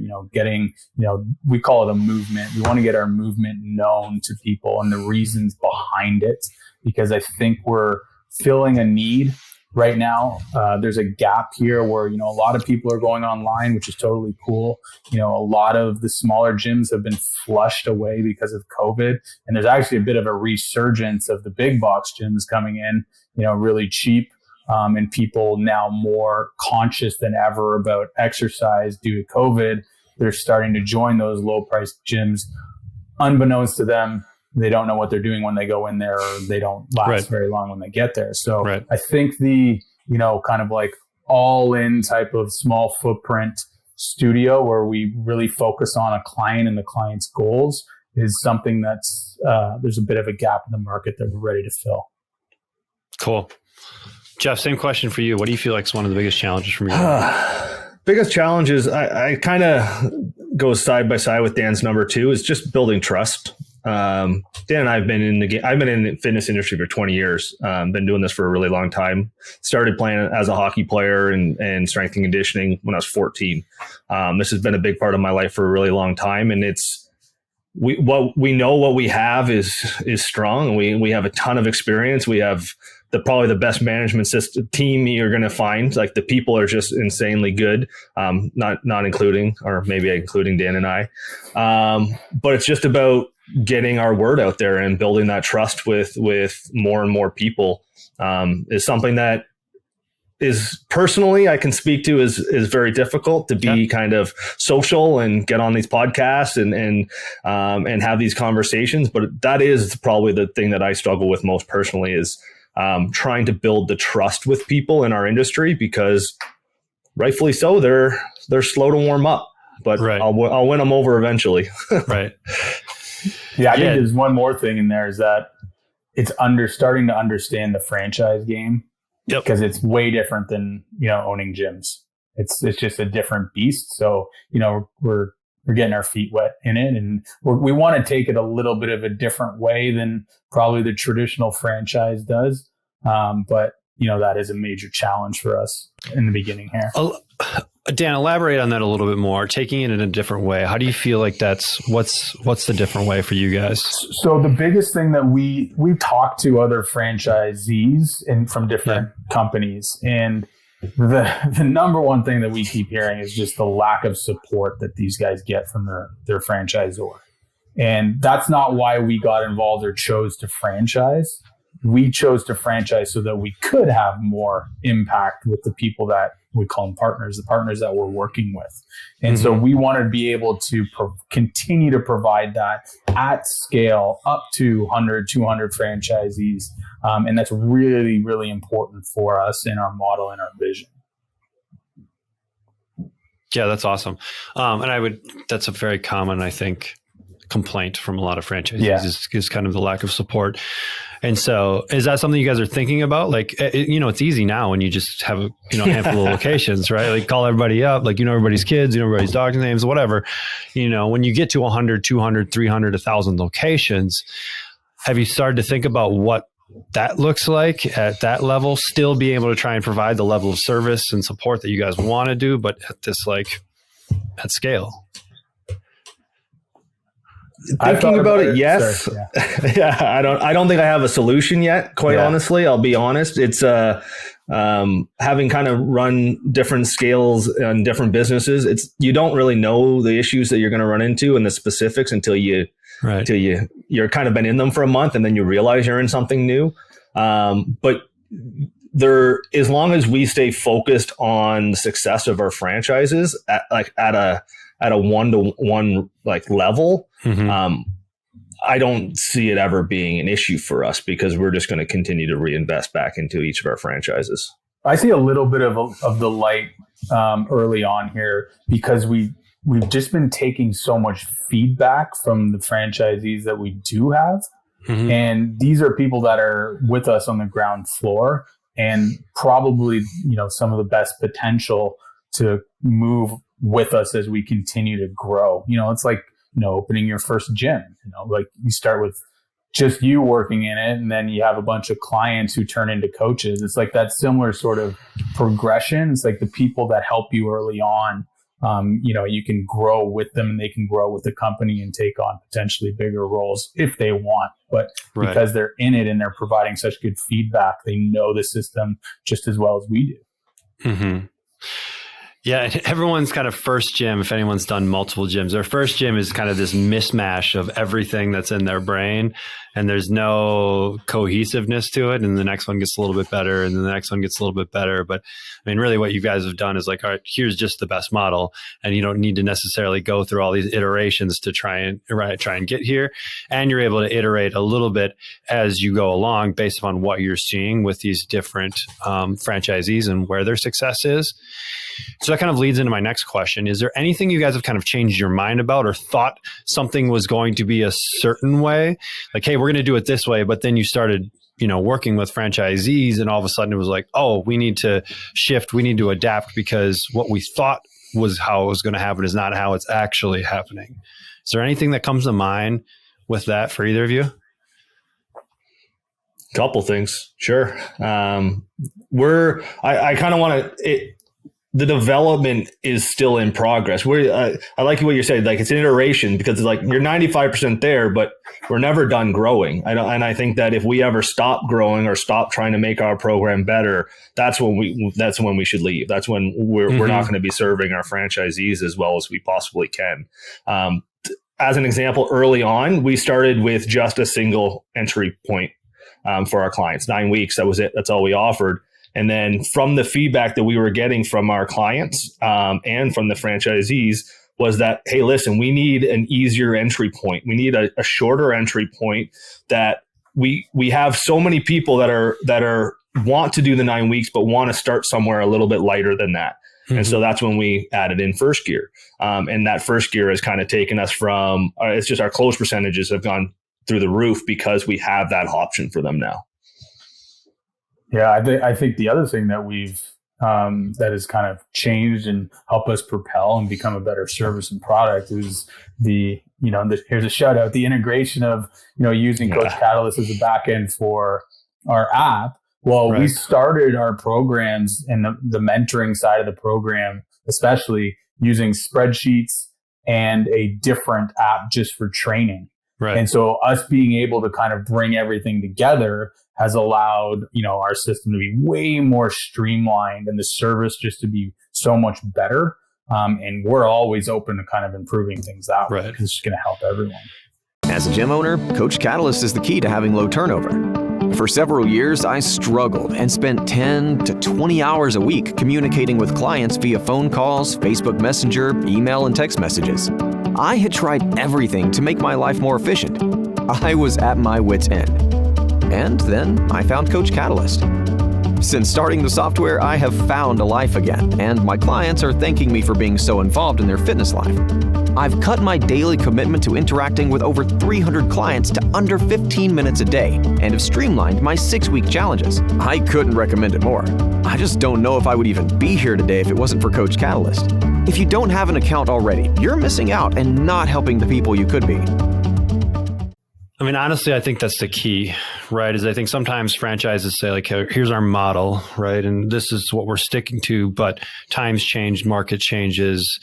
we call it a movement. We want to get our movement known to people and the reasons behind it, because I think we're filling a need right now. There's a gap here where, a lot of people are going online, which is totally cool. A lot of the smaller gyms have been flushed away because of COVID. And there's actually a bit of a resurgence of the big box gyms coming in, really cheap. And people now more conscious than ever about exercise due to COVID. They're starting to join those low priced gyms. Unbeknownst to them, they don't know what they're doing when they go in there, or they don't last very long when they get there. So I think the, kind of like all in type of small footprint studio where we really focus on a client and the client's goals is something that's, there's a bit of a gap in the market that we're ready to fill. Cool. Jeff, same question for you. What do you feel like is one of the biggest challenges from your biggest challenges? I kind of go side by side with Dan's number two is just building trust. Dan and I've been in the fitness industry for 20 years. Been doing this for a really long time. Started playing as a hockey player and strength and conditioning when I was 14. This has been a big part of my life for a really long time. And what we have is strong. We have a ton of experience. We have probably the best management system team you're going to find. Like the people are just insanely good. Not including, or maybe including Dan and I. But it's just about getting our word out there and building that trust with more and more people, is something that is personally I can speak to is very difficult to be kind of social and get on these podcasts and have these conversations. But that is probably the thing that I struggle with most personally is trying to build the trust with people in our industry, because rightfully so, they're slow to warm up, but I'll win them over eventually. Right. Yeah, I think there's one more thing in there is that it's starting to understand the franchise game, because it's way different than, owning gyms. It's just a different beast. So, we're getting our feet wet in it, and we want to take it a little bit of a different way than probably the traditional franchise does. But that is a major challenge for us in the beginning here. Dan, elaborate on that a little bit more, taking it in a different way. How do you feel like what's the different way for you guys? So the biggest thing that we talk to other franchisees from different companies, and the number one thing that we keep hearing is just the lack of support that these guys get from their franchisor. And that's not why we got involved or chose to franchise. We chose to franchise so that we could have more impact with the people that we call them partners, the partners that we're working with. And so we wanted to be able to continue to provide that at scale up to 100, 200 franchisees. And that's really, really important for us in our model and our vision. Yeah, that's awesome. That's a very common, I think, complaint from a lot of franchisees is kind of the lack of support. And so is that something you guys are thinking about? Like, it's easy now when you just have a handful of locations, right? Like call everybody up, like, everybody's kids, everybody's dog names, whatever. When you get to 100, 200, 300, 1,000 locations, have you started to think about what that looks like at that level, still be able to try and provide the level of service and support that you guys want to do, but at this, at scale? Thinking about it, yes. Sorry, I don't think I have a solution yet. Quite honestly, I'll be honest. It's having kind of run different scales and different businesses. You don't really know the issues that you're going to run into and the specifics until you're kind of been in them for a month, and then you realize you're in something new. But as long as we stay focused on the success of our franchises at a one-to-one level, I don't see it ever being an issue for us, because we're just going to continue to reinvest back into each of our franchises. I see a little bit of the light early on here, because we've just been taking so much feedback from the franchisees that we do have. And these are people that are with us on the ground floor, and probably, some of the best potential to move with us as we continue to grow. It's like, opening your first gym, like you start with just you working in it, and then you have a bunch of clients who turn into coaches. It's like that similar sort of progression. It's like the people that help you early on you can grow with them and they can grow with the company and take on potentially bigger roles if they want. But because they're in it and they're providing such good feedback, they know the system just as well as we do. Mm-hmm. Yeah, everyone's kind of first gym, if anyone's done multiple gyms, their first gym is kind of this mismatch of everything that's in their brain, and there's no cohesiveness to it. And the next one gets a little bit better, and then the next one gets a little bit better. But I mean, really what you guys have done is like, all right, here's just the best model. And you don't need to necessarily go through all these iterations to try and get here. And you're able to iterate a little bit as you go along based upon what you're seeing with these different franchisees and where their success is. So that kind of leads into my next question. Is there anything you guys have kind of changed your mind about or thought something was going to be a certain way? Like, hey, we're going to do it this way. But then you started, working with franchisees and all of a sudden it was like, oh, we need to shift. We need to adapt because what we thought was how it was going to happen is not how it's actually happening. Is there anything that comes to mind with that for either of you? Couple things. Sure. I kind of want to, the development is still in progress. I like what you're saying. Like it's an iteration because it's like you're 95% there, but we're never done growing. I think that if we ever stop growing or stop trying to make our program better, that's when we should leave. That's when we're not going to be serving our franchisees as well as we possibly can. As an example, early on, we started with just a single entry point for our clients, 9 weeks. That was it. That's all we offered. And then from the feedback that we were getting from our clients and from the franchisees was that, hey, listen, we need an easier entry point. We need a shorter entry point that we have so many people that are want to do the 9 weeks, but want to start somewhere a little bit lighter than that. Mm-hmm. And so that's when we added in first gear. And that first gear has kind of taken us from, it's just our close percentages have gone through the roof because we have that option for them now. Yeah, I think the other thing that we've that has kind of changed and helped us propel and become a better service and product is here's a shout out, the integration of using Coach Catalyst as a back end for our app. Well, we started our programs and the mentoring side of the program, especially using spreadsheets and a different app just for training. Right. And so us being able to kind of bring everything together has allowed, our system to be way more streamlined and the service just to be so much better. And we're always open to kind of improving things that way. It's just going to help everyone. As a gym owner, Coach Catalyst is the key to having low turnover. For several years, I struggled and spent 10 to 20 hours a week communicating with clients via phone calls, Facebook Messenger, email, and text messages. I had tried everything to make my life more efficient. I was at my wit's end. And then I found Coach Catalyst. Since starting the software, I have found a life again, and my clients are thanking me for being so involved in their fitness life. I've cut my daily commitment to interacting with over 300 clients to under 15 minutes a day and have streamlined my 6-week challenges. I couldn't recommend it more. I just don't know if I would even be here today if it wasn't for Coach Catalyst. If you don't have an account already, you're missing out and not helping the people you could be. I mean, honestly, I think that's the key, right? Is I think sometimes franchises say like, here's our model, right? And this is what we're sticking to, but times change, market changes,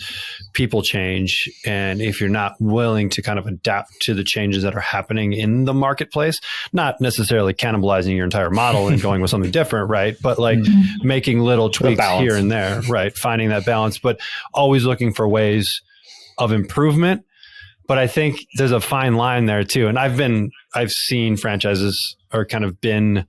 people change. And if you're not willing to kind of adapt to the changes that are happening in the marketplace, not necessarily cannibalizing your entire model and going with something different, right? But like making little tweaks here and there, right? Finding that balance, but always looking for ways of improvement. But I think there's a fine line there too. And I've seen franchises or kind of been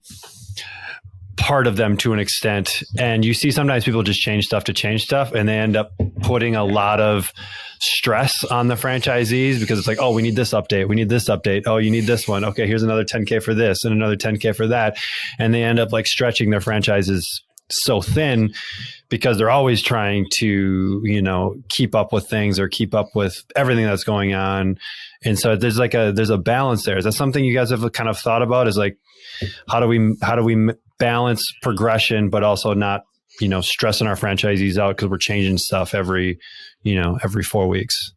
part of them to an extent. And you see sometimes people just change stuff to change stuff and they end up putting a lot of stress on the franchisees because it's like, oh, we need this update. We need this update. Oh, you need this one. Okay, here's another 10K for this and another 10K for that. And they end up like stretching their franchises so thin because they're always trying to, keep up with things or keep up with everything that's going on. And so there's a balance there. Is that something you guys have kind of thought about? Is like, how do we balance progression, but also not, stressing our franchisees out because we're changing stuff every 4 weeks?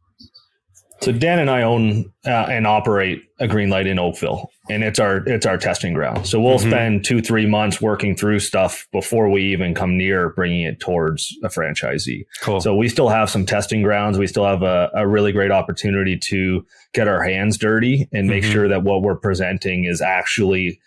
So Dan and I own and operate a Greenlight in Oakville. and it's our testing ground. So we'll spend 2-3 months working through stuff before we even come near bringing it towards a franchisee. Cool. So we still have some testing grounds. We still have a really great opportunity to get our hands dirty and make sure that what we're presenting is actually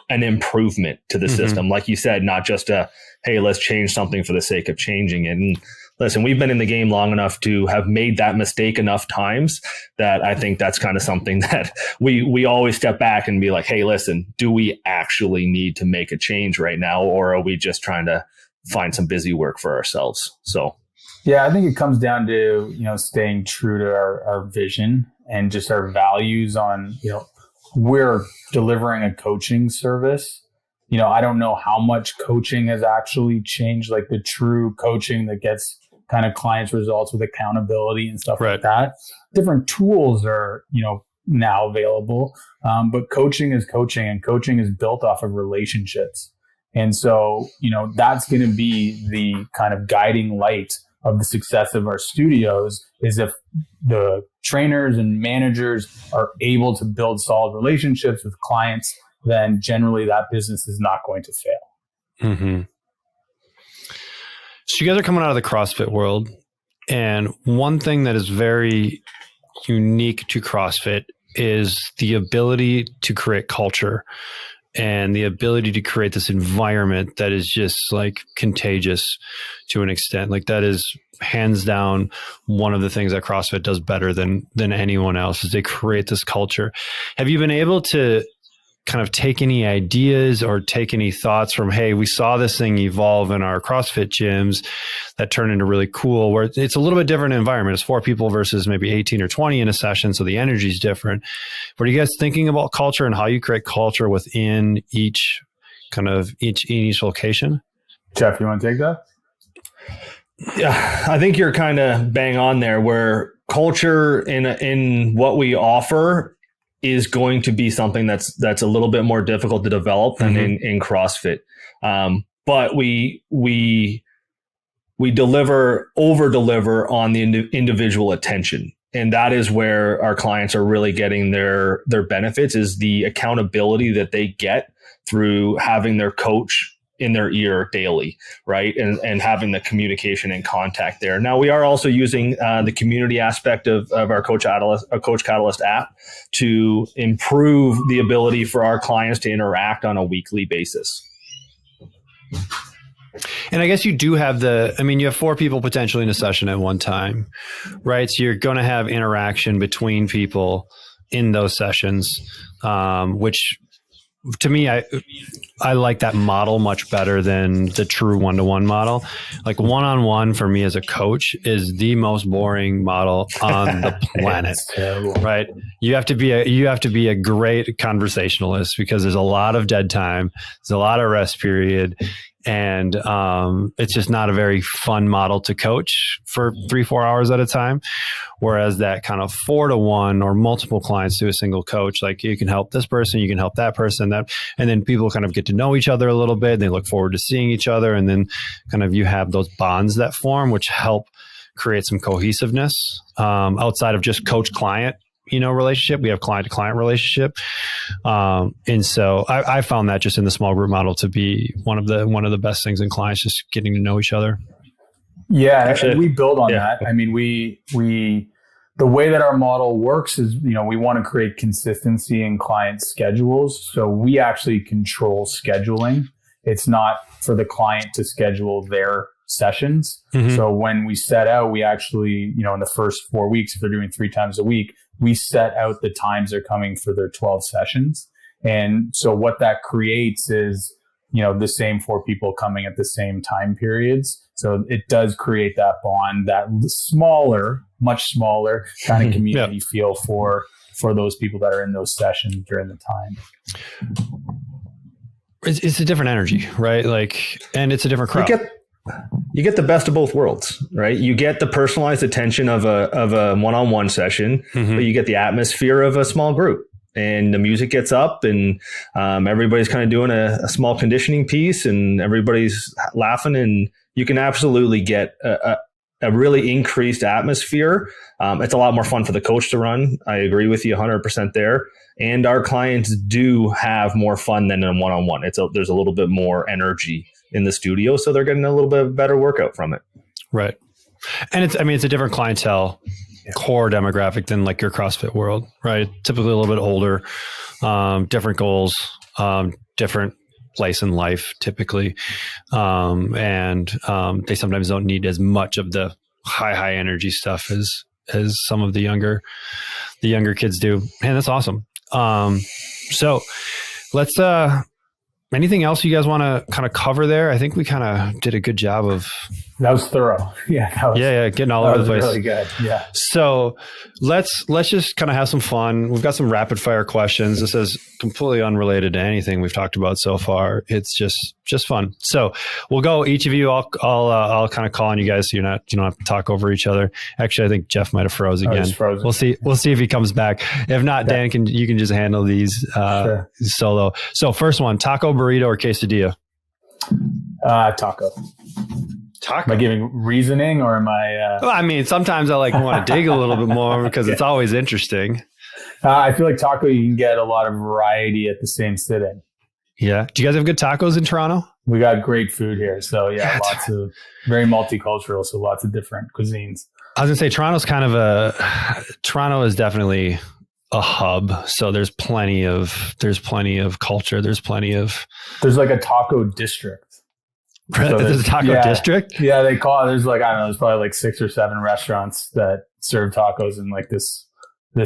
an improvement to the system. Like you said, not just hey, let's change something for the sake of changing it. And listen, we've been in the game long enough to have made that mistake enough times that I think that's kind of something that we always step back and be like, hey, listen, do we actually need to make a change right now? Or are we just trying to find some busy work for ourselves? So, yeah, I think it comes down to, staying true to our vision and just our values on, we're delivering a coaching service. I don't know how much coaching has actually changed, like the true coaching that gets kind of clients results with accountability and stuff like that. Different tools are, now available. But coaching is coaching, and coaching is built off of relationships. And so, that's going to be the kind of guiding light of the success of our studios, is if the trainers and managers are able to build solid relationships with clients, then generally that business is not going to fail. So you guys are coming out of the CrossFit world, and one thing that is very unique to CrossFit is the ability to create culture and the ability to create this environment that is just like contagious to an extent. Like that is hands down one of the things that CrossFit does better than anyone else, is they create this culture. Have you been able to kind of take any ideas or take any thoughts from, hey, we saw this thing evolve in our CrossFit gyms that turned into really cool, where it's a little bit different environment. It's 4 people versus maybe 18 or 20 in a session. So the energy is different. What are you guys thinking about culture and how you create culture within each location? Jeff, you want to take that? Yeah, I think you're kind of bang on there, where culture in what we offer is going to be something that's a little bit more difficult to develop than in CrossFit. But we over deliver on the individual attention. And that is where our clients are really getting their benefits, is the accountability that they get through having their coach in their ear daily, right? And having the communication and contact there. Now, we are also using the community aspect of our Coach Catalyst app to improve the ability for our clients to interact on a weekly basis. And I guess you do have you have 4 people potentially in a session at one time, right? So you're going to have interaction between people in those sessions, which to me, I like that model much better than the true one-to-one model. Like one-on-one for me as a coach is the most boring model on the planet, right? You have to be a great conversationalist, because there's a lot of dead time. There's a lot of rest period. And it's just not a very fun model to coach for 3-4 hours at a time. Whereas that kind of 4-to-1 or multiple clients to a single coach, like you can help this person, you can help that person, and then people kind of get to know each other a little bit. They look forward to seeing each other. And then kind of you have those bonds that form, which help create some cohesiveness outside of just coach-client relationship. We have client-to-client relationship. And so I found that just in the small group model to be one of the best things in clients, just getting to know each other. Yeah. Actually, we build on that. I mean, the way that our model works is, we want to create consistency in client schedules. So we actually control scheduling. It's not for the client to schedule their sessions. So when we set out, we actually, in the first 4 weeks, if they're doing 3 times a week, we set out the times they're coming for their 12 sessions. And so what that creates is, the same 4 people coming at the same time periods. So it does create that bond, that much smaller kind of community feel for those people that are in those sessions during the time. It's a different energy, right? And it's a different crowd. You get the best of both worlds, right? You get the personalized attention of a one-on-one session, but you get the atmosphere of a small group, and the music gets up, and everybody's kind of doing a small conditioning piece, and everybody's laughing, and you can absolutely get a really increased atmosphere. It's a lot more fun for the coach to run. I agree with you 100% there. And our clients do have more fun than in one-on-one. There's a little bit more energy in the studio, so they're getting a little bit better workout from it. Right. And it's a different clientele core demographic than like your CrossFit world, right? Typically a little bit older, different goals, different place in life typically. And they sometimes don't need as much of the high energy stuff as some of the younger kids do. Man, that's awesome. So let's, anything else you guys want to kind of cover there? I think we kind of did a good job of. That was thorough. Yeah. Getting all over the place. Really good. Yeah. So let's just kind of have some fun. We've got some rapid fire questions. This is completely unrelated to anything we've talked about so far. It's just fun. So we'll go each of you. I'll kind of call on you guys so you don't have to talk over each other. Actually, I think Jeff might have froze again. He's frozen. We'll see if he comes back. If not, Dan, you can just handle these solo. So first one, taco, burrito, or quesadilla? Taco. Am I giving reasoning or am I? Well, I mean, sometimes I want to dig a little bit more because it's always interesting. I feel like taco, you can get a lot of variety at the same sitting. Yeah. Do you guys have good tacos in Toronto? We got great food here. So yeah, lots of very multicultural. So lots of different cuisines. I was gonna say Toronto is definitely a hub. So there's plenty of culture. There's like a taco district. So there's a taco district? Yeah, they call it. There's there's probably like 6 or 7 restaurants that serve tacos in like this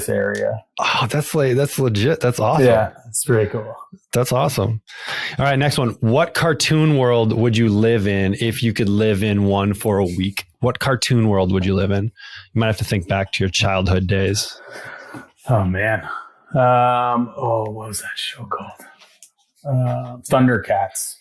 area. Oh, that's legit. That's awesome. Yeah, it's pretty cool. That's awesome. All right, next one. What cartoon world would you live in if you could live in one for a week? What cartoon world would you live in? You might have to think back to your childhood days. Oh man. What was that show called? Thundercats.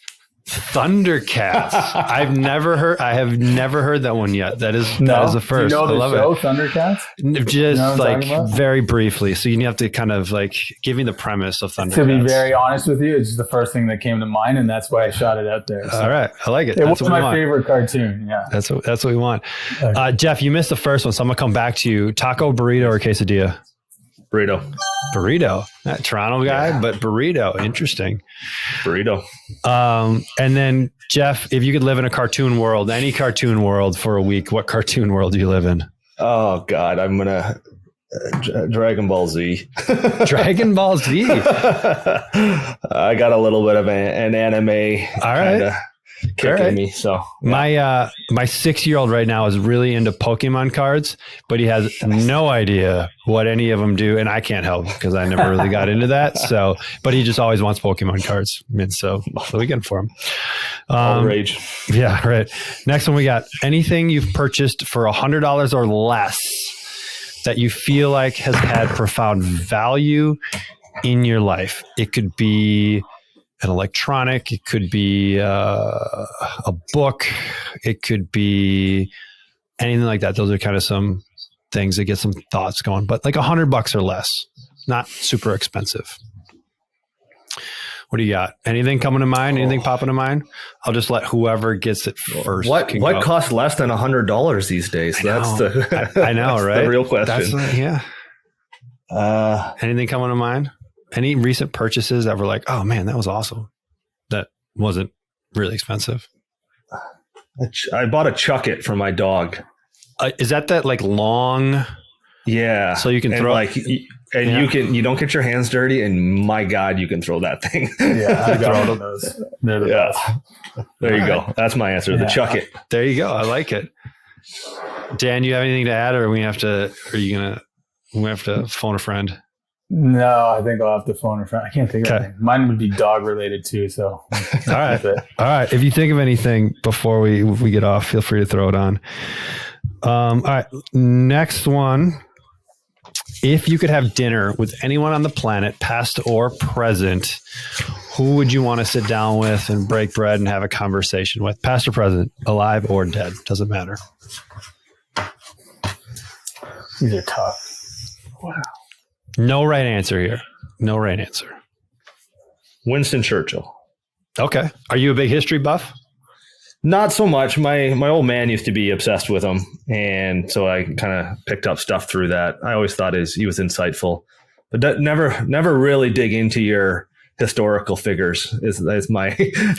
Thundercats. I have never heard that one yet. That is the first. Do you know the show, it. Thundercats? Just very briefly. So you have to kind of give me the premise of Thundercats. To be very honest with you, it's the first thing that came to mind, and that's why I shot it out there. So. All right, I like it. It was my favorite cartoon. Yeah, that's what we want. Okay. Jeff, you missed the first one, so I'm gonna come back to you. Taco, burrito, or quesadilla? Burrito. Not Toronto guy, but burrito. Interesting. Burrito. And then Jeff, if you could live in a cartoon world, any cartoon world for a week, what cartoon world do you live in? Oh God, I'm gonna Dragon Ball Z. Dragon Ball Z. I got a little bit of an anime. All right. Kicking me. So yeah. My 6-year-old right now is really into Pokemon cards, but he has no idea what any of them do, and I can't help because I never really got into that. So, but he just always wants Pokemon cards, and so we get them for him. All rage. Yeah, right. Next one we got. Anything you've purchased for $100 or less that you feel like has had profound value in your life. It could be an electronic, it could be a book, it could be anything like that. Those are kind of some things that get some thoughts going, but like $100 or less, not super expensive. What do you got? Anything coming to mind? Anything popping to mind? I'll just let whoever gets it first. What costs less than $100 these days? That's I know, right? The real question. Anything coming to mind? Any recent purchases that were like, oh man, that was awesome. That wasn't really expensive. I bought a Chuck It for my dog. Is that like long? Yeah. So you can throw you don't get your hands dirty, and my God, you can throw that thing. Yeah, I got those. They're the best. There you go. That's my answer. The Chuck It. There you go. I like it. Dan, you have anything to add, or we have to phone a friend? No, I think I'll have to phone a friend. I can't think of anything. Mine would be dog related too. So, all right. If you think of anything before we get off, feel free to throw it on. All right. Next one. If you could have dinner with anyone on the planet, past or present, who would you want to sit down with and break bread and have a conversation with? Past or present, alive or dead, doesn't matter. These are tough. Wow. No right answer here. No right answer. Winston Churchill. Okay. Are you a big history buff? Not so much. My old man used to be obsessed with them, and so I kind of picked up stuff through that. I always thought he was insightful, but never really dig into your historical figures is my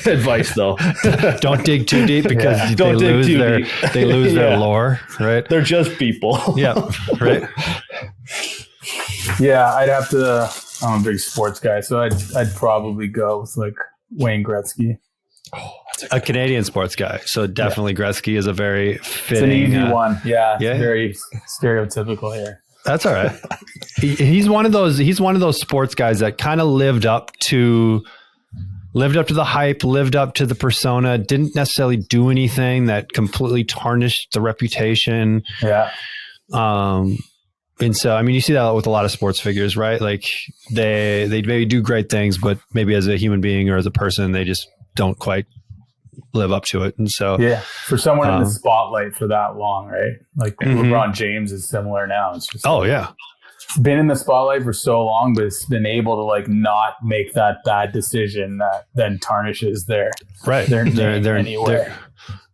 advice, though. Don't dig too deep because they lose their lore, right? They're just people. Yeah, right. Yeah, I'm a big sports guy, so I'd probably go with like Wayne Gretzky. Oh, a Canadian sports guy, so definitely Gretzky is a very fitting. It's an easy one. Yeah, very stereotypical here. That's all right. He's one of those sports guys that kind of lived up to the hype, lived up to the persona, didn't necessarily do anything that completely tarnished the reputation. Yeah. And so, I mean, you see that with a lot of sports figures, right? Like they maybe do great things, but maybe as a human being or as a person, they just don't quite live up to it. And so, for someone in the spotlight for that long, right? Like LeBron James is similar now. It's just been in the spotlight for so long, but it's been able to like not make that bad decision that then tarnishes their name anywhere.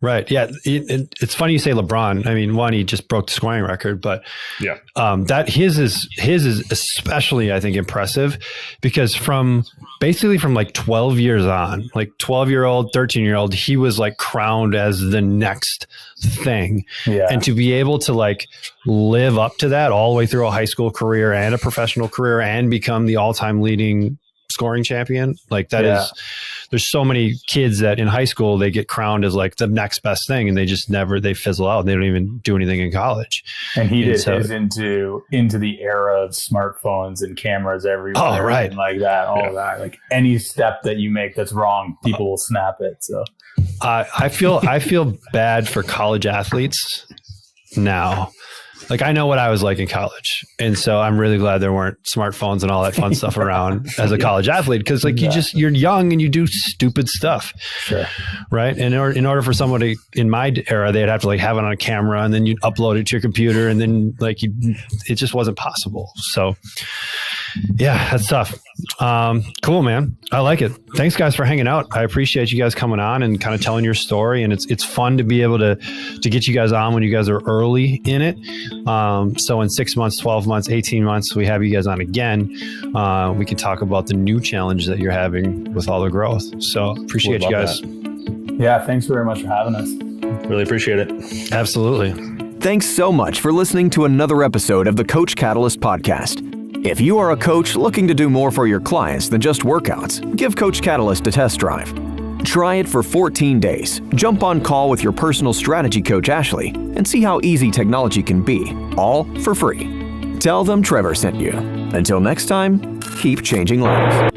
Right. Yeah. It's funny you say LeBron. I mean, one, he just broke the scoring record, but that his is especially, I think, impressive because from like 12 years on, like 12-year-old, 13-year-old, he was like crowned as the next thing. Yeah. And to be able to like live up to that all the way through a high school career and a professional career and become the all-time leading scoring champion, like that is, there's so many kids that in high school they get crowned as like the next best thing and they fizzle out and they don't even do anything in college. And he did his into the era of smartphones and cameras everywhere. Oh, right. And like that, all of that. Like any step that you make that's wrong, people will snap it. So I feel bad for college athletes now. Like I know what I was like in college. And so I'm really glad there weren't smartphones and all that fun stuff around as a college athlete. Cause like you're young and you do stupid stuff. Sure. Right. And in order for somebody in my era, they'd have to like have it on a camera and then you'd upload it to your computer and then like it just wasn't possible. So yeah, that's tough. Cool, man. I like it. Thanks guys for hanging out. I appreciate you guys coming on and kind of telling your story. And it's fun to be able to get you guys on when you guys are early in it. So in 6 months, 12 months, 18 months, we have you guys on again. We can talk about the new challenge that you're having with all the growth. So appreciate you guys. Yeah. Thanks very much for having us. Really appreciate it. Absolutely. Thanks so much for listening to another episode of the Coach Catalyst podcast. If you are a coach looking to do more for your clients than just workouts, give Coach Catalyst a test drive. Try it for 14 days. Jump on call with your personal strategy coach, Ashley, and see how easy technology can be, all for free. Tell them Trevor sent you. Until next time, keep changing lives.